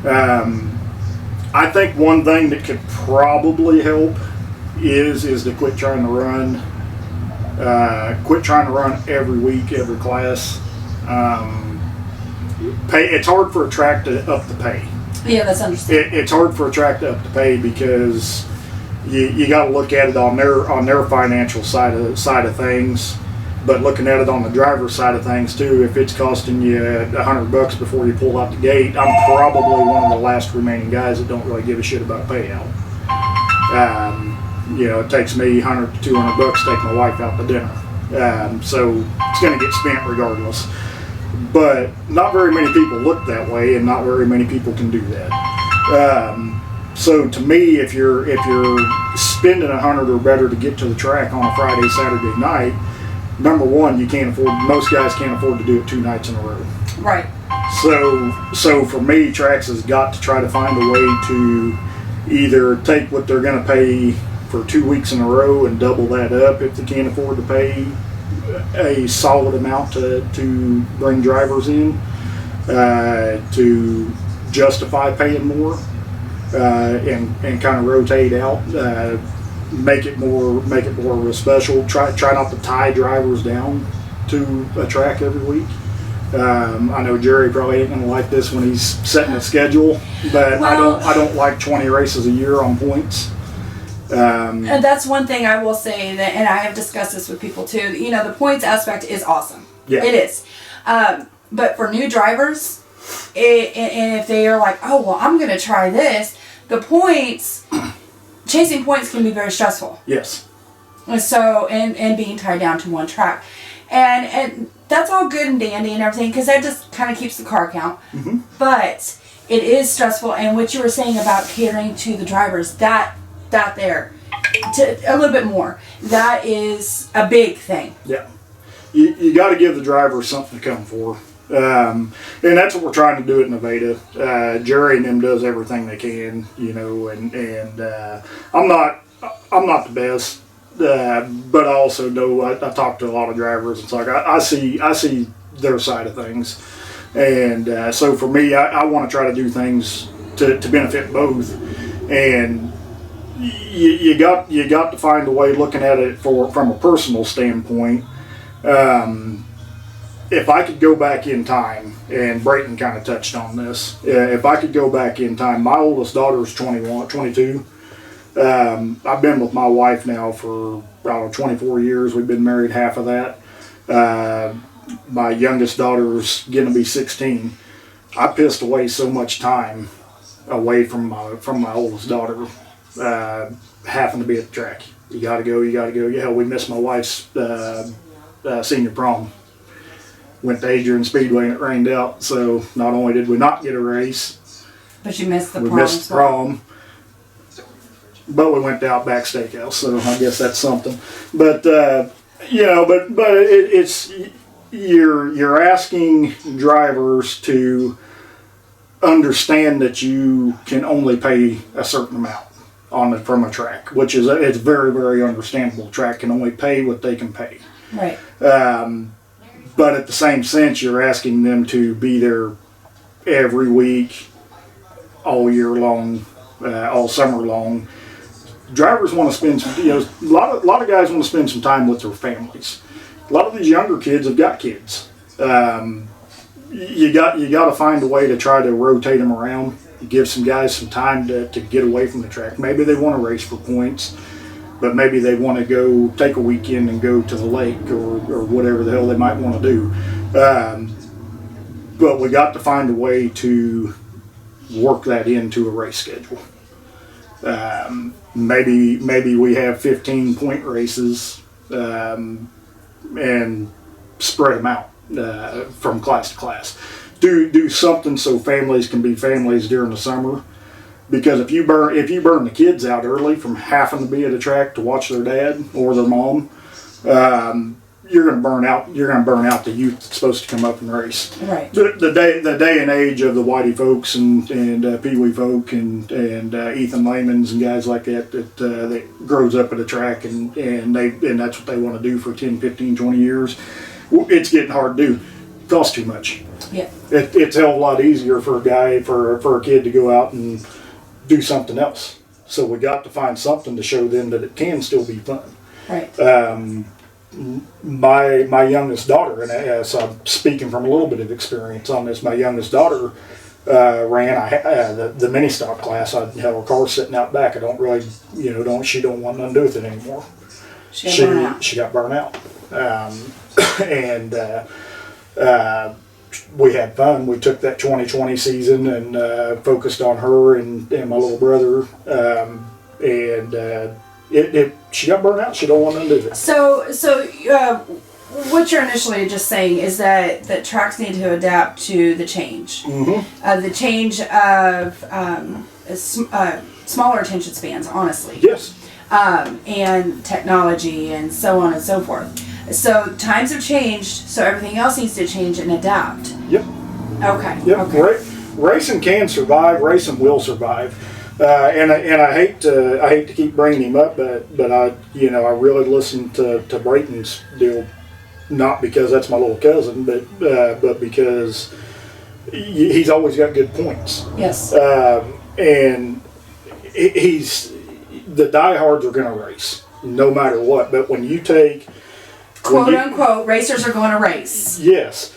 [SPEAKER 2] I think one thing that could probably help is to quit trying to run every week, every class. It's hard for a track to up the pay.
[SPEAKER 1] Yeah, that's understandable.
[SPEAKER 2] It's hard for a track to up the pay because you got to look at it on their financial side of things, but looking at it on the driver's side of things too. If it's costing you $100 before you pull out the gate, I'm probably one of the last remaining guys that don't really give a shit about a payout. It takes me $100 to $200 to take my wife out to dinner, so it's going to get spent regardless. But not very many people look that way, and not very many people can do that. So to me, if you're spending $100 or better to get to the track on a Friday, Saturday night, number one, most guys can't afford to do it 2 nights in a row.
[SPEAKER 1] Right.
[SPEAKER 2] So for me, tracks has got to try to find a way to either take what they're going to pay for 2 weeks in a row and double that up if they can't afford to pay a solid amount to bring drivers in, to justify paying more, and kind of rotate out, make it more of a special. Try not to tie drivers down to a track every week. I know Jerry probably ain't gonna like this when he's setting a schedule, but I don't like 20 races a year on points.
[SPEAKER 1] And that's one thing I will say that, and I have discussed this with people too. The points aspect is awesome.
[SPEAKER 2] Yeah.
[SPEAKER 1] It is. But for new drivers, and if they are like, oh well, I'm going to try this, the points, chasing points can be very stressful.
[SPEAKER 2] Yes.
[SPEAKER 1] And so, and being tied down to one track, and that's all good and dandy and everything because that just kind of keeps the car count.
[SPEAKER 2] Mm-hmm.
[SPEAKER 1] But it is stressful, and what you were saying about catering to the drivers, that there to a little bit more, that is a big thing.
[SPEAKER 2] Yeah, you got to give the driver something to come for, and that's what we're trying to do at Nevada. Jerry and them does everything they can, and I'm not the best, but I also know I talk to a lot of drivers. It's like I see their side of things, and so for me, I want to try to do things to benefit both, and you got to find a way, looking at it from a personal standpoint. If I could go back in time, and Brayton kind of touched on this, if I could go back in time, my oldest daughter is 22. I've been with my wife now for 24 years. We've been married half of that. My youngest daughter's going to be 16. I pissed away so much time away from my oldest daughter. Having to be at the track. You gotta go. Yeah, we missed my wife's senior prom. Went to Adrian Speedway and it rained out, so not only did we not get a race,
[SPEAKER 1] but you missed the
[SPEAKER 2] prom. We missed the prom. But we went to Outback Steakhouse, so I guess that's something. But it's you're asking drivers to understand that you can only pay a certain amount from a track, which is it's very, very understandable. Track can only pay what they can pay.
[SPEAKER 1] Right.
[SPEAKER 2] But at the same sense, you're asking them to be there every week, all year long, all summer long. Drivers want to spend some, a lot of guys want to spend some time with their families. A lot of these younger kids have got kids. You got to find a way to try to rotate them around. Give some guys some time to get away from the track. Maybe they want to race for points, but maybe they want to go take a weekend and go to the lake or whatever the hell they might want to do. But we got to find a way to work that into a race schedule. Maybe we have 15-point races and spread them out from class to class. Do something so families can be families during the summer. Because if you burn the kids out early from having to be at a track to watch their dad or their mom, you're going to burn out. You're going to burn out the youth that's supposed to come up and race.
[SPEAKER 1] Right.
[SPEAKER 2] The day and age of the Whitey folks and Pee Wee folk and Ethan Lamans and guys like that grows up at a track and that's what they want to do for 10, 15, 20 years. It's getting hard to do. It costs too much.
[SPEAKER 1] Yeah.
[SPEAKER 2] It's a hell of a lot easier for a kid to go out and do something else. So we got to find something to show them that it can still be fun.
[SPEAKER 1] Right.
[SPEAKER 2] My youngest daughter, and so I'm speaking from a little bit of experience on this, my youngest daughter ran the mini stock class. I have her car sitting out back. I don't really, she don't want nothing to do with it anymore. She got burnt out. We had fun. We took that 2020 season and focused on her and my little brother. She got burnt out. She don't want nothing to do with it.
[SPEAKER 1] So what you're initially just saying is that tracks need to adapt to the change. Mm-hmm. The change of smaller attention spans, honestly.
[SPEAKER 2] Yes.
[SPEAKER 1] And technology and so on and so forth. So times have changed, so everything else needs to change and adapt.
[SPEAKER 2] Yep.
[SPEAKER 1] Okay.
[SPEAKER 2] Yep.
[SPEAKER 1] Okay.
[SPEAKER 2] Racing can survive. Racing will survive. And I hate to keep bringing him up, but I really listened to Brayton's deal, not because that's my little cousin, but because he's always got good points.
[SPEAKER 1] Yes.
[SPEAKER 2] And the diehards are going to race no matter what. But when you take
[SPEAKER 1] quote unquote racers are going to race.
[SPEAKER 2] Yes.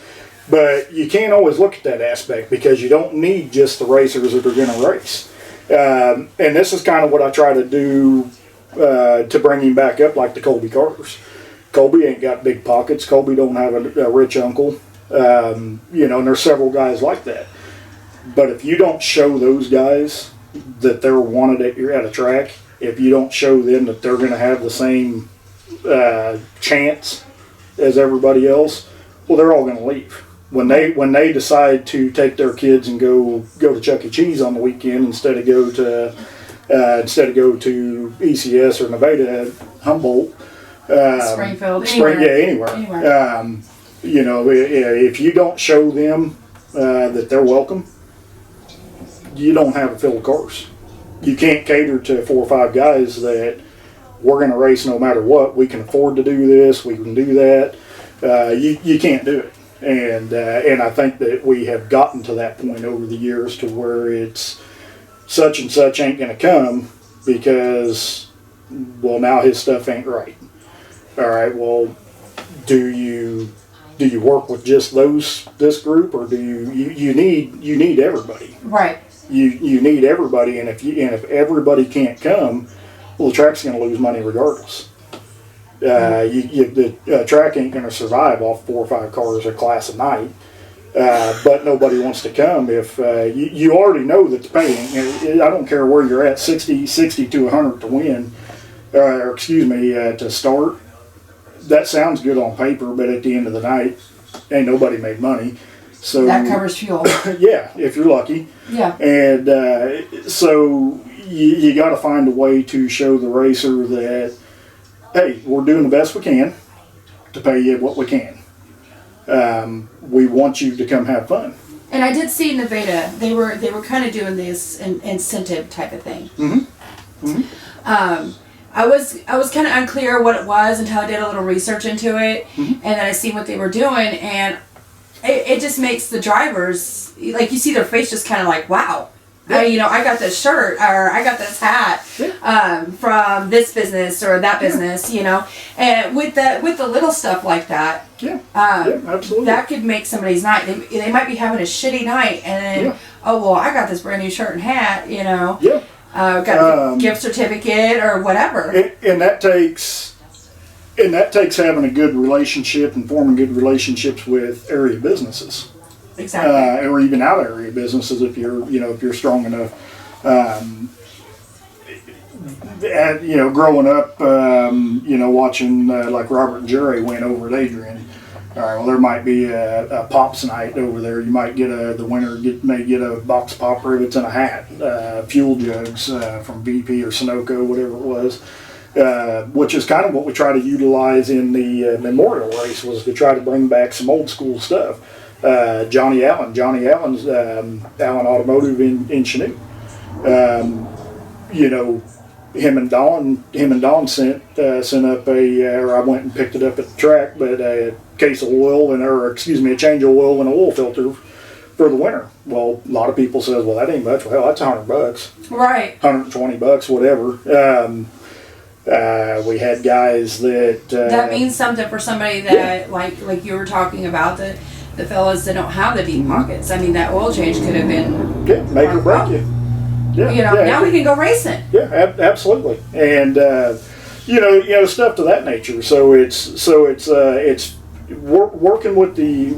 [SPEAKER 2] But you can't always look at that aspect because you don't need just the racers that are going to race. And this is kind of what I try to do to bring him back up, like the Colby Carters. Colby ain't got big pockets. Colby don't have a rich uncle. And there's several guys like that. But if you don't show those guys that they're wanted at a track, if you don't show them that they're going to have the same chance as everybody else, well, they're all going to leave. When they decide to take their kids and go to Chuck E. Cheese on the weekend instead of go to ECS or Nevada, Humboldt,
[SPEAKER 1] Springfield,
[SPEAKER 2] anywhere. If you don't show them that they're welcome, you don't have a filled course. You can't cater to 4 or 5 guys that we're going to race no matter what. We can afford to do this. We can do that. You can't do it. And I think that we have gotten to that point over the years to where it's such and such ain't going to come because, well, now his stuff ain't right. All right, well, do you work with just this group, or do you need everybody?
[SPEAKER 1] Right.
[SPEAKER 2] You need everybody, and if everybody can't come, well, the track's going to lose money regardless. The track ain't going to survive off 4 or 5 cars a class a night, but nobody wants to come if you already know that the paying. I don't care where you're at, 60 to 100 to win, to start. That sounds good on paper, but at the end of the night, ain't nobody made money. So
[SPEAKER 1] that covers fuel.
[SPEAKER 2] Yeah, if you're lucky.
[SPEAKER 1] Yeah.
[SPEAKER 2] And so you got to find a way to show the racer that, hey, we're doing the best we can to pay you what we can. We want you to come have fun.
[SPEAKER 1] And I did see Nevada. They were kind of doing this incentive type of thing.
[SPEAKER 2] Mm-hmm. Mm-hmm.
[SPEAKER 1] I was kind of unclear what it was until I did a little research into it,
[SPEAKER 2] Mm-hmm.
[SPEAKER 1] and then I see what they were doing, and it just makes the drivers, like, you see their face just kind of like, wow.
[SPEAKER 2] Yeah.
[SPEAKER 1] I got this shirt or I got this hat from this business or that business, and with the little stuff like that,
[SPEAKER 2] Absolutely.
[SPEAKER 1] that could make somebody's night. They might be having a shitty night, and then oh well, I got this brand new shirt and hat,
[SPEAKER 2] Yeah.
[SPEAKER 1] Got a gift certificate or whatever.
[SPEAKER 2] And that takes having a good relationship and forming good relationships with area businesses.
[SPEAKER 1] Exactly.
[SPEAKER 2] Or even out area businesses if you're strong enough. Growing up, watching like Robert and Jerry went over at Adrian. All right, well, there might be a pops night over there. You might get the winner may get a box of pop rivets and a hat, fuel jugs from VP or Sunoco, whatever it was. Which is kind of what we try to utilize in the memorial race, was to try to bring back some old school stuff. Johnny Allen's Allen Automotive in Chanute. Him and Dawn sent up or I went and picked it up at the track, but a case of oil a change of oil and an oil filter for the winter. Well, a lot of people says, well, that ain't much. Well, that's $100.
[SPEAKER 1] Right.
[SPEAKER 2] $120, whatever. We had guys
[SPEAKER 1] that means something for somebody that like you were talking about, the fellas that don't have the deep pockets. I mean, that oil change could have been
[SPEAKER 2] make or break you.
[SPEAKER 1] Now we can go racing.
[SPEAKER 2] Yeah, absolutely, and stuff to that nature. So it's working with the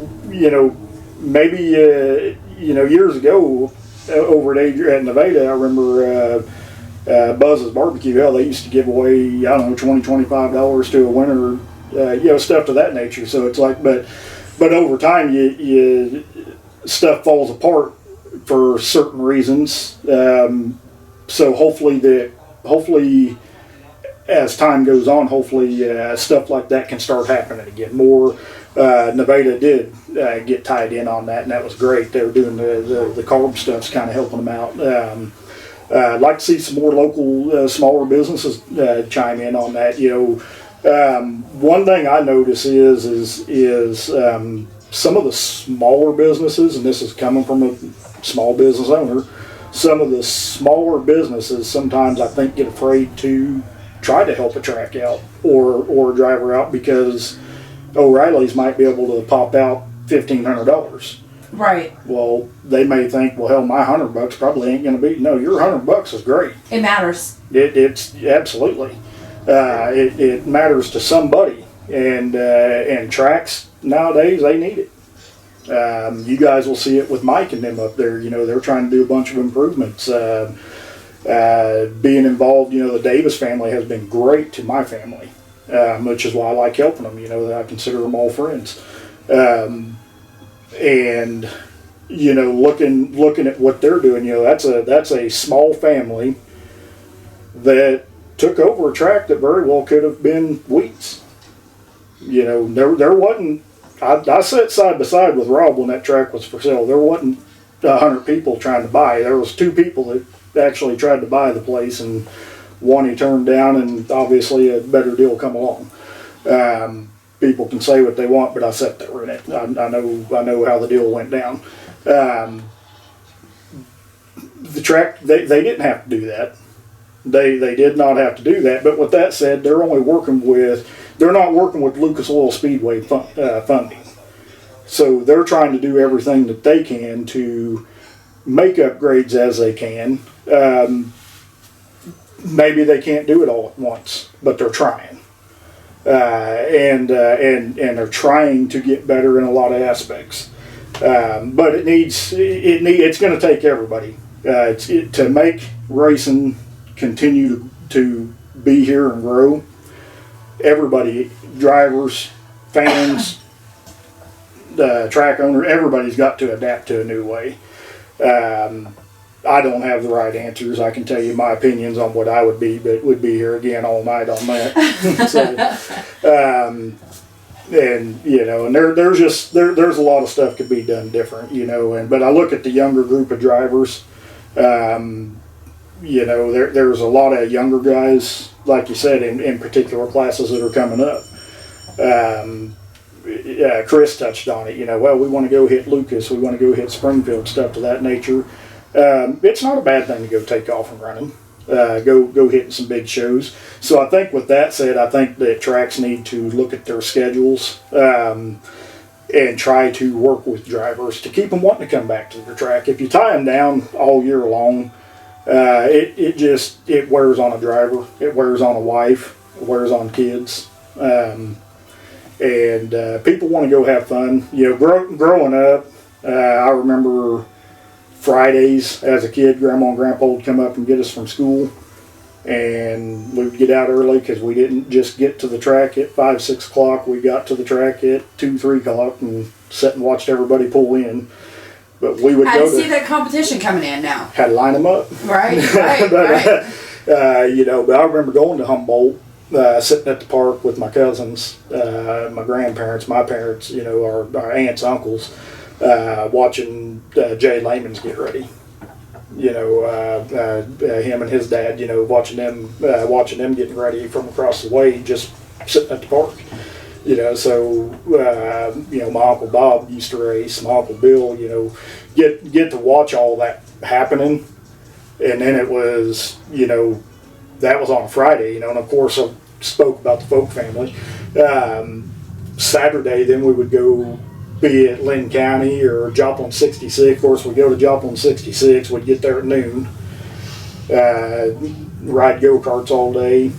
[SPEAKER 2] maybe years ago over at Nevada. I remember Buzz's Barbecue. Hell, they used to give away $25 to a winner. Stuff to that nature. So it's like, but over time, you stuff falls apart for certain reasons. So hopefully, as time goes on, stuff like that can start happening again. More. Nevada did get tied in on that, and that was great. They were doing the carb stuff's kind of helping them out. I'd like to see some more local, smaller businesses chime in on that. One thing I notice is some of the smaller businesses, and this is coming from a small business owner, some of the smaller businesses sometimes I think get afraid to try to help a track out or a driver out because O'Reilly's might be able to pop out $1,500.
[SPEAKER 1] Right.
[SPEAKER 2] Well, they may think, well, hell, my $100 probably ain't going to be. No, your $100 is great.
[SPEAKER 1] It matters.
[SPEAKER 2] It's absolutely. It matters to somebody, and tracks nowadays, they need it. You guys will see it with Mike and them up there. They're trying to do a bunch of improvements. Being involved, the Davis family has been great to my family, which is why I like helping them. I consider them all friends. And looking at what they're doing, that's a small family that took over a track that very well could have been Wheats. There wasn't. I sat side by side with Rob when that track was for sale. There wasn't 100 people trying to buy. There was 2 people that actually tried to buy the place, and one he turned down, and obviously a better deal come along. People can say what they want, but I sat there in it. I know how the deal went down. The track, they didn't have to do that. They did not have to do that. But with that said, they're not working with Lucas Oil Speedway funding. So they're trying to do everything that they can to make upgrades as they can. Maybe they can't do it all at once, but they're trying. And they're trying to get better in a lot of aspects. But it's going to take everybody to make racing continue to be here and grow. Everybody, drivers, fans, track owner, everybody's got to adapt to a new way. I don't have the right answers. I can tell you my opinions on what I would be, but would be here again all night on that. and and there's a lot of stuff could be done different, but I look at the younger group of drivers. There's a lot of younger guys, like you said, in particular classes that are coming up. Chris touched on it. Well, we want to go hit Lucas, we want to go hit Springfield, stuff to that nature. It's not a bad thing to go take off and running. Go hitting some big shows. So I think with that said, I think that tracks need to look at their schedules and try to work with drivers to keep them wanting to come back to the track. If you tie them down all year long, it wears on a driver, it wears on a wife, it wears on kids, and people want to go have fun. Growing up, I remember Fridays as a kid, Grandma and Grandpa would come up and get us from school, and we would get out early because we didn't just get to the track at 5, 6 o'clock. We got to the track at 2, 3 o'clock and sat and watched everybody pull in. But we would go to
[SPEAKER 1] see that competition coming in now.
[SPEAKER 2] Had to line them up.
[SPEAKER 1] Right.
[SPEAKER 2] But I remember going to Humboldt, sitting at the park with my cousins, my grandparents, my parents, our aunts, uncles, watching Jay Lehman's get ready. Him and his dad, watching them getting ready from across the way, just sitting at the park. My Uncle Bob used to race, my Uncle Bill, get to watch all that happening. And then it was, that was on a Friday, and of course I spoke about the Folk family. Saturday, then we would go be at Lynn County or Joplin 66. Of course, we'd go to Joplin 66, we'd get there at noon, ride go-karts all day.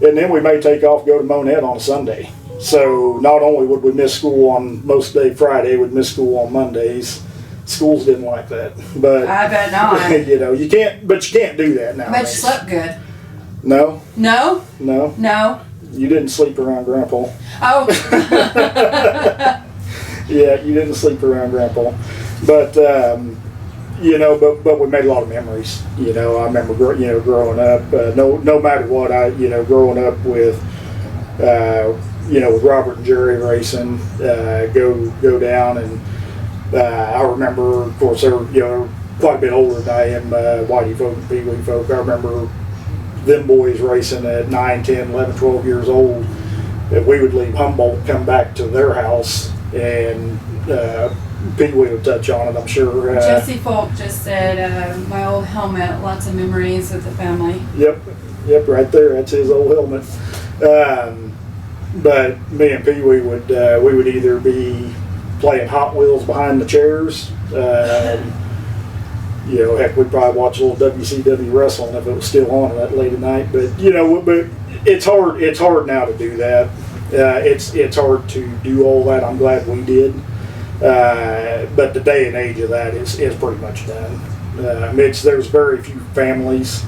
[SPEAKER 2] And then we may take off, go to Monette on a Sunday. So not only would we miss school on most day Friday, we'd miss school on Mondays. Schools didn't like that, but
[SPEAKER 1] I bet not.
[SPEAKER 2] you can't do that now.
[SPEAKER 1] I bet you slept good.
[SPEAKER 2] No.
[SPEAKER 1] No.
[SPEAKER 2] No.
[SPEAKER 1] No.
[SPEAKER 2] You didn't sleep around Grandpa.
[SPEAKER 1] Oh.
[SPEAKER 2] Yeah, you didn't sleep around Grandpa, but. But we made a lot of memories. I remember, growing up. No matter what, growing up with, with Robert and Jerry racing, go down, and I remember, of course, they're quite a bit older than I am. Whitey folk and Pee Wee folk. I remember them boys racing at 9, 10, 11, 12 years old. That we would leave Humboldt, come back to their house, and Pee Wee will touch on it, I'm sure.
[SPEAKER 1] Jesse Folk just said, my old helmet, lots of memories with the family.
[SPEAKER 2] Yep, right there. That's his old helmet. But me and Pee Wee would either be playing Hot Wheels behind the chairs. Heck, we'd probably watch a little WCW wrestling if it was still on that late at night. But but it's hard. It's hard now to do that. It's hard to do all that. I'm glad we did. But the day and age of that is pretty much done. There's very few families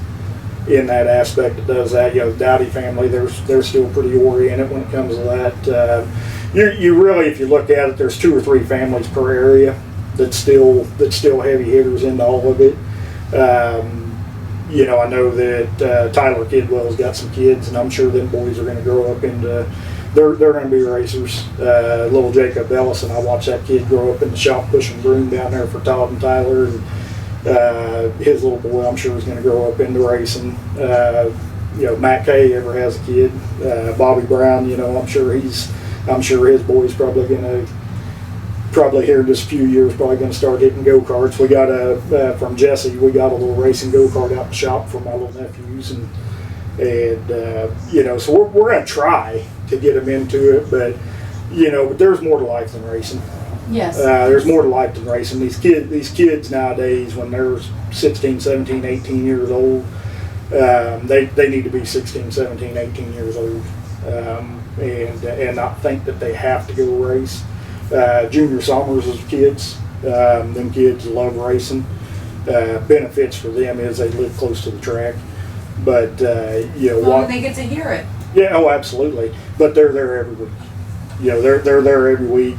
[SPEAKER 2] in that aspect that does that. The Dowdy family, they're still pretty oriented when it comes to that. You really, if you look at it, there's 2 or 3 families per area that's still heavy hitters into all of it. I know that Tyler Kidwell's got some kids, and I'm sure them boys are going to grow up into. They're going to be racers. Little Jacob Ellison, I watched that kid grow up in the shop pushing broom down there for Todd and Tyler, and his little boy, I'm sure, is going to grow up into racing. Matt Kay ever has a kid. Bobby Brown, I'm sure his boy's probably here in just a few years, probably going to start hitting go-karts. We got from Jesse, we got a little racing go-kart out in the shop for my little nephews, and so we're going to try to get them into it, but there's more to life than racing.
[SPEAKER 1] Yes.
[SPEAKER 2] There's more to life than racing. These kids nowadays, when they're 16, 17, 18 years old, they need to be 16, 17, 18 years old, and not think that they have to go race. Junior Summers as kids, them kids love racing. Benefits for them is they live close to the track. But they
[SPEAKER 1] get to hear it.
[SPEAKER 2] Yeah, oh, absolutely. But they're there every week. They're there every week.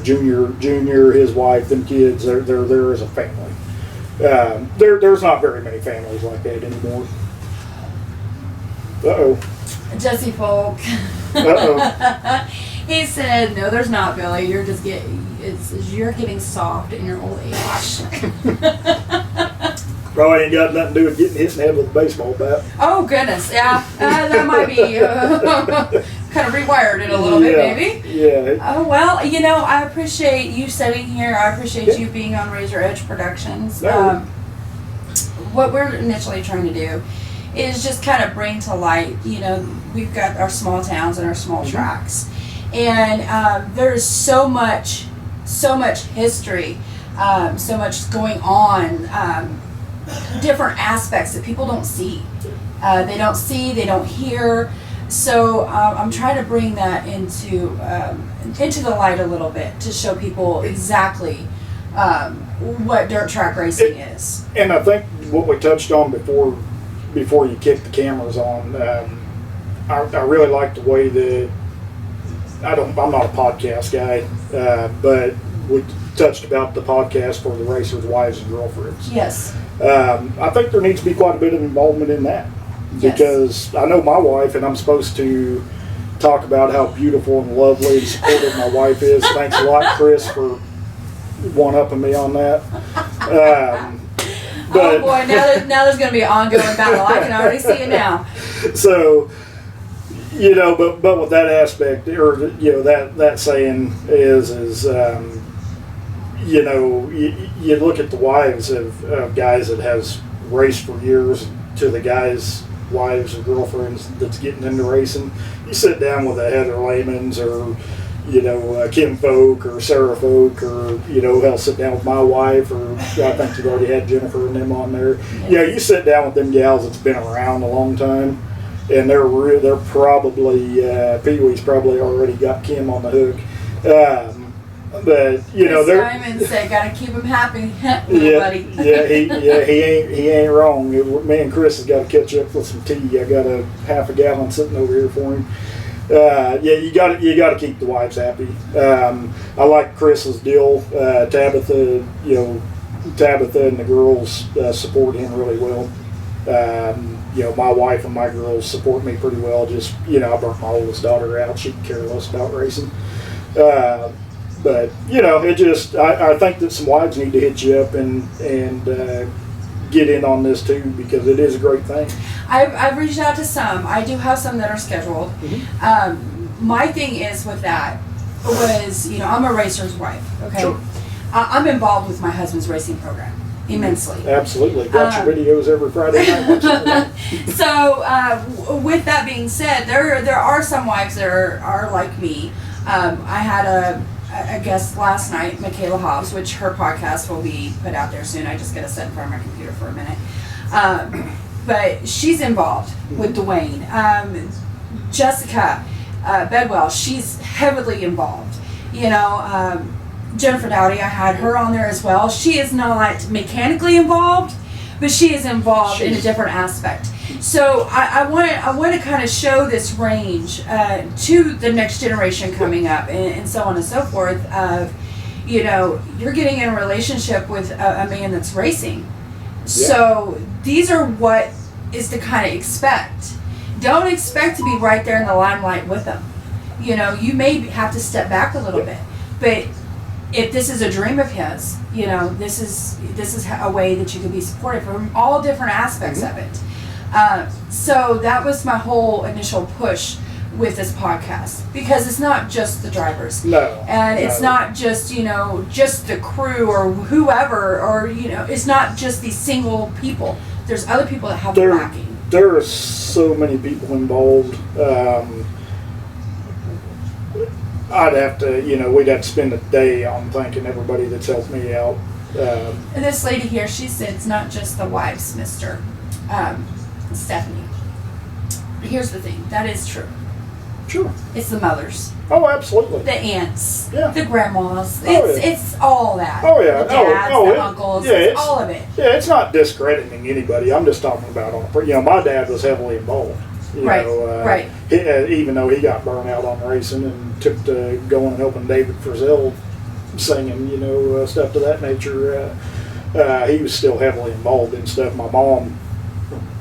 [SPEAKER 2] Junior, his wife, them kids, they're there as a family. There's not very many families like that anymore. Uh-oh.
[SPEAKER 1] Jesse Folk.
[SPEAKER 2] Uh-oh.
[SPEAKER 1] He said, "No, there's not, Billy. You're just you're getting soft in your old age."
[SPEAKER 2] Probably ain't got nothing to do with getting hit in the head with a baseball bat.
[SPEAKER 1] Oh goodness, yeah, that might be kind of rewired it a little bit, maybe.
[SPEAKER 2] Yeah.
[SPEAKER 1] Oh well, you know, I appreciate you sitting here. I appreciate you being on Razor Edge Productions.
[SPEAKER 2] No.
[SPEAKER 1] What we're initially trying to do is just kind of bring to light. You know, we've got our small towns and our small tracks, and there's so much history, so much going on. Different aspects that people don't see. They don't hear. So I'm trying to bring that into the light a little bit to show people exactly what dirt track racing is.
[SPEAKER 2] And I think what we touched on before you kicked the cameras on, I really like the way that I'm not a podcast guy, but we touched about the podcast for the racers' wives and girlfriends.
[SPEAKER 1] Yes.
[SPEAKER 2] I think there needs to be quite a bit of involvement in that, because I know my wife, and I'm supposed to talk about how beautiful and lovely and supportive my wife is. Thanks a lot, Chris, for one-upping me on that. But,
[SPEAKER 1] oh boy, now there's going to be an ongoing battle. I can already see it now.
[SPEAKER 2] So, you know, but with that aspect, or you know, that saying is you know, you look at the wives of guys that has raced for years to the guys' wives or girlfriends that's getting into racing. You sit down with a Heather Lehmans or, you know, Kim Folk or Sarah Folk, or, you know, hell, sit down with my wife, or I think you've already had Jennifer and them on there. Yes. You know, you sit down with them gals that's been around a long time, and they're probably, Pee-wee's probably already got Kim on the hook. But you know,
[SPEAKER 1] Simon said, "Gotta keep him happy, buddy."
[SPEAKER 2] he ain't wrong. Me and Chris has got to catch up with some tea. I got a half a gallon sitting over here for him. You got to keep the wives happy. I like Chris's deal. Tabitha and the girls support him really well. You know, my wife and my girls support me pretty well. Just, you know, I brought my oldest daughter out. She can care less about racing. But, you know, it just, I think that some wives need to hit you up and get in on this too, because it is a great thing.
[SPEAKER 1] I've reached out to some. I do have some that are scheduled. Mm-hmm. My thing is with that was, you know, I'm a racer's wife, okay?
[SPEAKER 2] Sure.
[SPEAKER 1] I'm involved with my husband's racing program immensely.
[SPEAKER 2] Absolutely. Got your videos every Friday night.
[SPEAKER 1] So, with that being said, there are some wives that are like me. I had a guest last night, Michaela Hobbs, which her podcast will be put out there soon. I just got to sit in front of my computer for a minute. But she's involved with Dwayne. Jessica Bedwell, she's heavily involved. You know, Jennifer Dowdy, I had her on there as well. She is not mechanically involved, but she is involved in a different aspect. So I want to kind of show this range to the next generation coming up, and so on and so forth. Of, you know, you're getting in a relationship with a man that's racing. Yeah. So these are what is to kind of expect. Don't expect to be right there in the limelight with them. You know, you may have to step back a little bit, but if this is a dream of his, you know, this is a way that you can be supported from all different aspects of it. So that was my whole initial push with this podcast, because it's not just the drivers. It's not just, you know, just the crew or whoever, or, you know, it's not just these single people. There's other people that have the backing.
[SPEAKER 2] There are so many people involved. I'd have to, you know, we'd have to spend a day on thanking everybody that's helped me out.
[SPEAKER 1] And this lady here, she said it's not just the wives, Mr. Stephanie. Here's the thing, that is true.
[SPEAKER 2] Sure.
[SPEAKER 1] It's the mothers.
[SPEAKER 2] Oh, absolutely.
[SPEAKER 1] The aunts.
[SPEAKER 2] Yeah.
[SPEAKER 1] The grandmas.
[SPEAKER 2] Oh,
[SPEAKER 1] it's all that.
[SPEAKER 2] Oh, yeah.
[SPEAKER 1] The dads, the uncles. Yeah, it's all of it.
[SPEAKER 2] Yeah, it's not discrediting anybody. I'm just talking about, you know, my dad was heavily involved. You know,
[SPEAKER 1] right.
[SPEAKER 2] Even though he got burned out on racing and took to going and helping David Frizzell singing, you know, stuff to that nature, he was still heavily involved in stuff. My mom,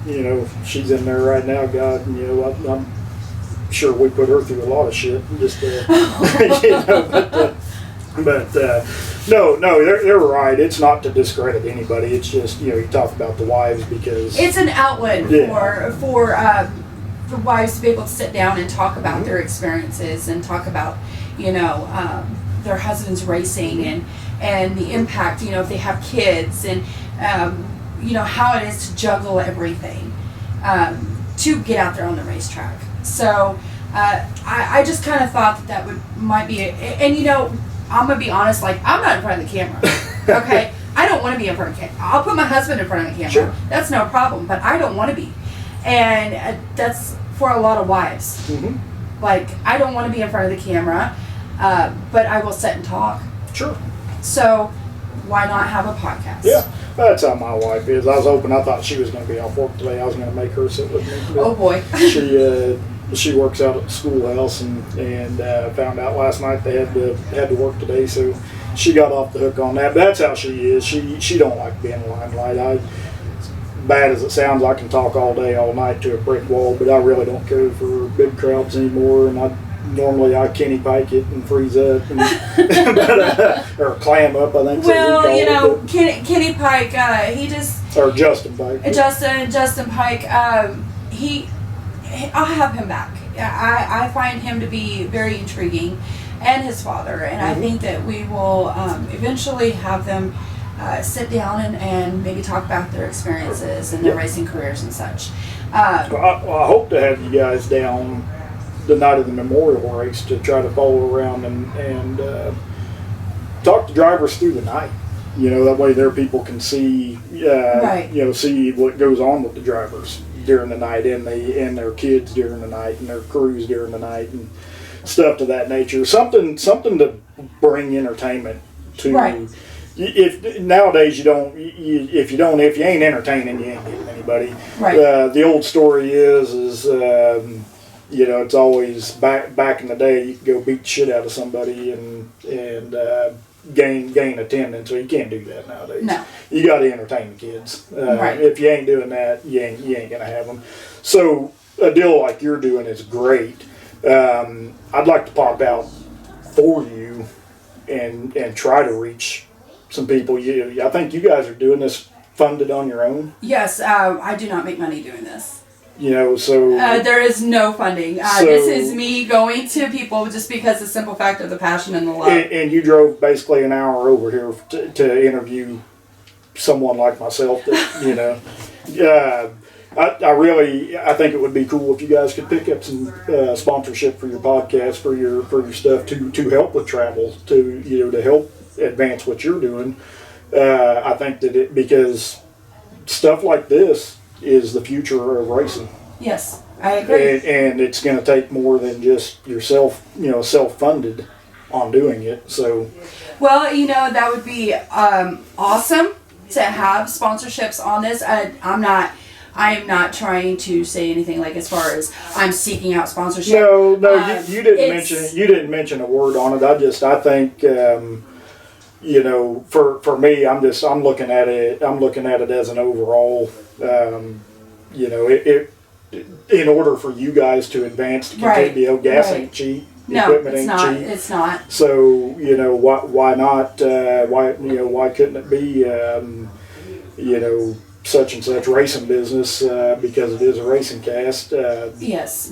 [SPEAKER 2] you know, she's in there right now. God, you know, I'm sure we put her through a lot of shit. Just you know, no, they're right. It's not to discredit anybody. It's just, you know, you talk about the wives because
[SPEAKER 1] it's an outlet for wives to be able to sit down and talk about their experiences and talk about, you know, their husband's racing and the impact, you know, if they have kids and, you know, how it is to juggle everything to get out there on the racetrack. So I just kind of thought that might be and you know, I'm gonna be honest, like, I'm not in front of the camera. Okay, I don't want to be in front of the camera. I'll put my husband in front of the camera.
[SPEAKER 2] Sure.
[SPEAKER 1] That's no problem. But I don't want to be, and that's for a lot of wives.
[SPEAKER 2] Mm-hmm.
[SPEAKER 1] Like, I don't want to be in front of the camera, but I will sit and talk.
[SPEAKER 2] Sure.
[SPEAKER 1] So why not have a podcast?
[SPEAKER 2] Yeah, that's how my wife is. I thought she was going to be off work today. I was going to make her sit with me.
[SPEAKER 1] Oh boy.
[SPEAKER 2] She works out at the schoolhouse and found out last night they had to work today, so she got off the hook on that. But that's how she is. She don't like being limelight. Bad as it sounds, I can talk all day, all night to a brick wall, but I really don't care for big crowds anymore. And I Kenny Pike it and freeze up, or clam up, I think.
[SPEAKER 1] Well, you know, Kenny Pike, he just
[SPEAKER 2] or Justin Pike.
[SPEAKER 1] Justin Pike, I'll have him back. I find him to be very intriguing, and his father, and I think that we will eventually have them sit down and maybe talk about their experiences and their racing careers and such.
[SPEAKER 2] Well, I hope to have you guys down the night of the memorial race to try to follow around and talk to drivers through the night. You know, that way their people can see, you know, see what goes on with the drivers during the night and their kids during the night and their crews during the night and stuff to that nature. Something to bring entertainment to. Right. If nowadays if you ain't entertaining, you ain't getting anybody.
[SPEAKER 1] Right.
[SPEAKER 2] The old story is you know, it's always back in the day you could go beat the shit out of somebody and gain attendance. So you can't do that nowadays.
[SPEAKER 1] No.
[SPEAKER 2] You got to entertain the kids.
[SPEAKER 1] Right.
[SPEAKER 2] If you ain't doing that, you ain't gonna have them. So a deal like you're doing is great. I'd like to pop out for you and try to reach some people. I think you guys are doing this funded on your own.
[SPEAKER 1] Yes, I do not make money doing this.
[SPEAKER 2] You know, so
[SPEAKER 1] there is no funding. This is me going to people just because the simple fact of the passion and the love.
[SPEAKER 2] And you drove basically an hour over here to interview someone like myself. That, you know, I think it would be cool if you guys could pick up some sponsorship for your podcast, for your stuff to help with travel, to help advance what you're doing. I think that because stuff like this is the future of racing.
[SPEAKER 1] Yes, I agree.
[SPEAKER 2] And it's going to take more than just yourself, self-funded on doing it. So,
[SPEAKER 1] well, that would be awesome to have sponsorships on this. I am not trying to say anything like as far as I'm seeking out sponsorship.
[SPEAKER 2] No, you didn't mention it. You didn't mention a word on it. I think. For me, I'm looking at it. I'm looking at it as an overall. In order for you guys to advance to continue, gas ain't cheap.
[SPEAKER 1] No,
[SPEAKER 2] equipment
[SPEAKER 1] it's
[SPEAKER 2] ain't
[SPEAKER 1] not.
[SPEAKER 2] cheap.
[SPEAKER 1] It's not.
[SPEAKER 2] So why not? Why couldn't it be? Such and such racing business because it is a racing cast.
[SPEAKER 1] Yes.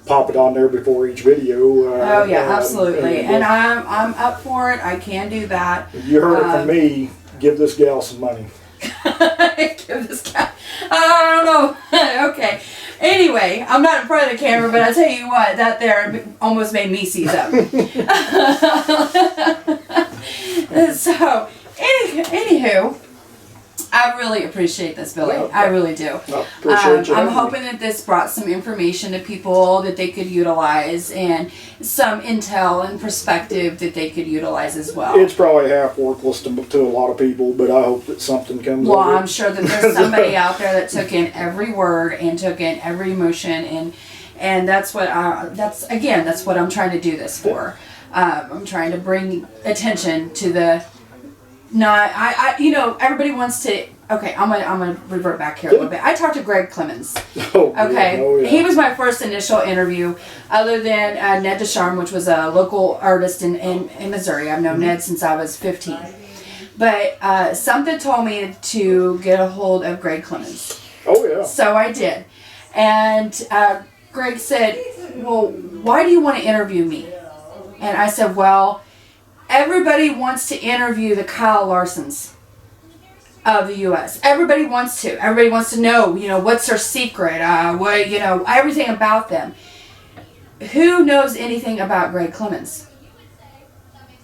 [SPEAKER 2] Pop it on there before each video.
[SPEAKER 1] Absolutely. And I'm up for it. I can do that.
[SPEAKER 2] You heard it from me. Give this gal some money.
[SPEAKER 1] Give this gal. I don't know. Okay. Anyway, I'm not in front of the camera, but I tell you what, that there almost made me seize up. So, anywho. I really appreciate this, Billy.
[SPEAKER 2] Well,
[SPEAKER 1] I really do.
[SPEAKER 2] Appreciate you.
[SPEAKER 1] I'm hoping that this brought some information to people that they could utilize and some intel and perspective that they could utilize as well.
[SPEAKER 2] It's probably half worthless to a lot of people, but I hope that something comes of it.
[SPEAKER 1] Well, I'm sure that there's somebody out there that took in every word and took in every emotion, and that's what that's what I'm trying to do this for. I'm trying to bring attention to the No, I you know, everybody wants to. Okay, I'm gonna revert back here a little bit. I talked to Greg Clemens.
[SPEAKER 2] Oh,
[SPEAKER 1] Okay,
[SPEAKER 2] yeah. Oh, yeah.
[SPEAKER 1] he was my first initial interview, other than Ned Descharme, which was a local artist in Missouri. I've known Ned since I was 15. But something told me to get a hold of Greg Clemens.
[SPEAKER 2] Oh, yeah.
[SPEAKER 1] So I did. And Greg said, well, why do you want to interview me? And I said, well, everybody wants to interview the Kyle Larsons of the U.S. Everybody wants to. Everybody wants to know, you know, what's their secret, what, you know, everything about them. Who knows anything about Greg Clemens?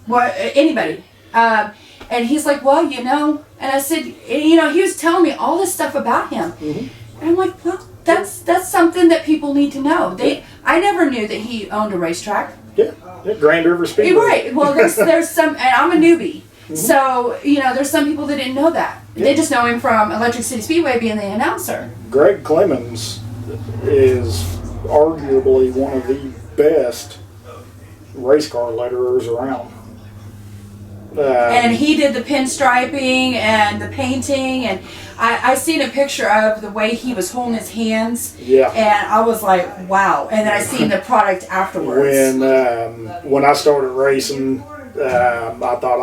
[SPEAKER 1] What, anybody? And he's like, well, you know, and I said, you know, he was telling me all this stuff about him. Mm-hmm. And I'm like, well, that's something that people need to know. I never knew that he owned a racetrack.
[SPEAKER 2] Yeah, Grand River Speedway.
[SPEAKER 1] Right. Well, there's some, and I'm a newbie. Mm-hmm. So, you know, there's some people that didn't know that. Yeah. They just know him from Electric City Speedway being the announcer.
[SPEAKER 2] Greg Clemens is arguably one of the best race car letterers around.
[SPEAKER 1] And he did the pinstriping and the painting, and I seen a picture of the way he was holding his hands.
[SPEAKER 2] Yeah.
[SPEAKER 1] And I was like, wow. And then I seen the product afterwards.
[SPEAKER 2] When I started racing, I thought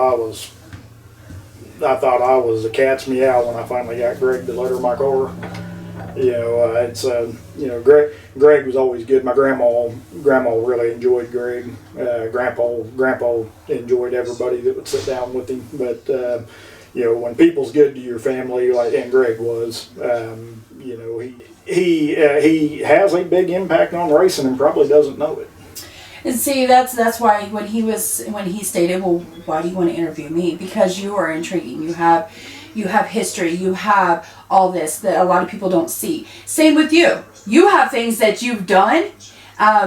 [SPEAKER 2] I was a cat's meow when I finally got Greg to letter my car. You know, you know, Greg was always good. My grandma really enjoyed Greg. Grandpa enjoyed everybody that would sit down with him. But you know, when people's good to your family, like, and Greg was, you know, he has a big impact on racing and probably doesn't know it.
[SPEAKER 1] And see, that's why when he stated, well, why do you want to interview me? Because you are intriguing. You have history. You have all this that a lot of people don't see. Same with you. You have things that you've done,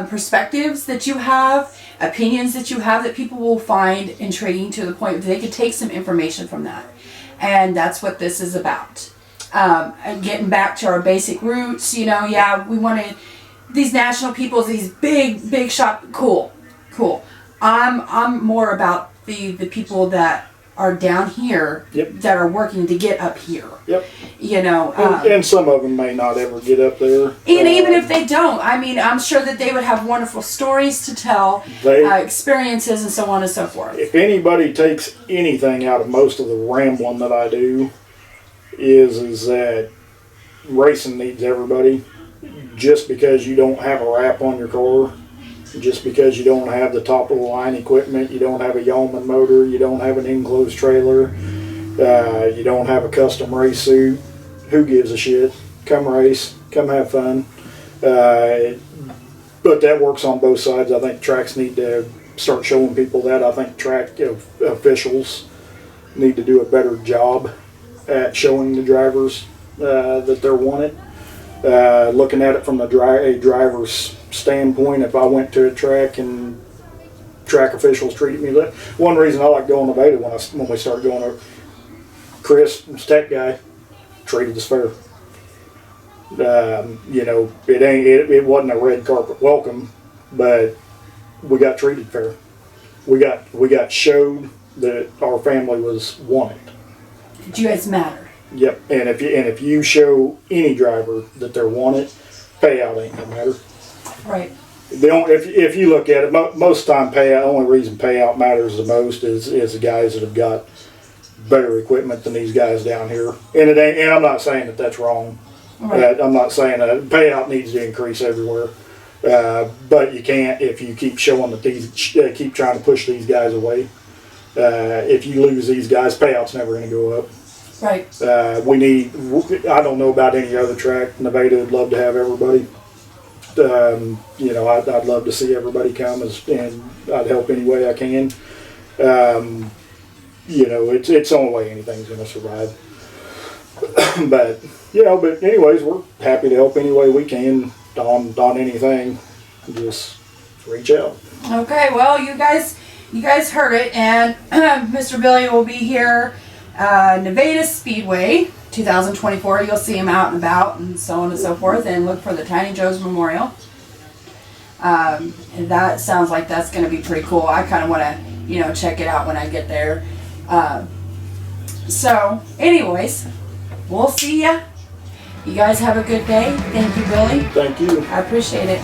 [SPEAKER 1] perspectives that you have, opinions that you have that people will find intriguing to the point that they could take some information from that. And that's what this is about. Getting back to our basic roots, you know, yeah, we want to. These national peoples, these big shot, cool. I'm more about the people that are down here,
[SPEAKER 2] yep,
[SPEAKER 1] that are working to get up here.
[SPEAKER 2] Yep.
[SPEAKER 1] You know,
[SPEAKER 2] and some of them may not ever get up there.
[SPEAKER 1] And even if they don't, I mean, I'm sure that they would have wonderful stories to tell, experiences, and so on and so forth.
[SPEAKER 2] If anybody takes anything out of most of the rambling that I do, is that racing needs everybody. Just because you don't have a wrap on your car, just because you don't have the top of the line equipment, you don't have a Yeoman motor, you don't have an enclosed trailer, you don't have a custom race suit, who gives a shit? Come race, come have fun. But that works on both sides. I think tracks need to start showing people that. I think track officials need to do a better job at showing the drivers that they're wanted. Looking at it from a driver's standpoint, if I went to a track and track officials treated me like, one reason I like going to Nevada when we started going to Chris, tech guy, treated us fair. You know, it wasn't a red carpet welcome, but we got treated fair. We got showed that our family was wanted.
[SPEAKER 1] Did you guys matter?
[SPEAKER 2] Yep, and if you show any driver that they're wanted, payout ain't gonna matter.
[SPEAKER 1] Right.
[SPEAKER 2] If you look at it, most time payout. Only reason payout matters the most is the guys that have got better equipment than these guys down here. And it ain't. And I'm not saying that that's wrong. Right. I'm not saying that payout needs to increase everywhere. But you can't if you keep showing that keep trying to push these guys away. If you lose these guys, payout's never going to go up.
[SPEAKER 1] Right.
[SPEAKER 2] I don't know about any other track. Nevada would love to have everybody. You know, I'd love to see everybody come, and I'd help any way I can. You know, it's the only way anything's going to survive. But anyways, we're happy to help any way we can on anything. Just reach out. Okay,
[SPEAKER 1] well, you guys heard it, and Mr. Billy will be here. Nevada Speedway 2024. You'll see him out and about and so on and so forth, and look for the Tiny Joe's Memorial. And that sounds like that's going to be pretty cool. I kind of want to, check it out when I get there. So, anyways, we'll see ya. You guys have a good day. Thank you, Billy.
[SPEAKER 2] Thank you.
[SPEAKER 1] I appreciate it.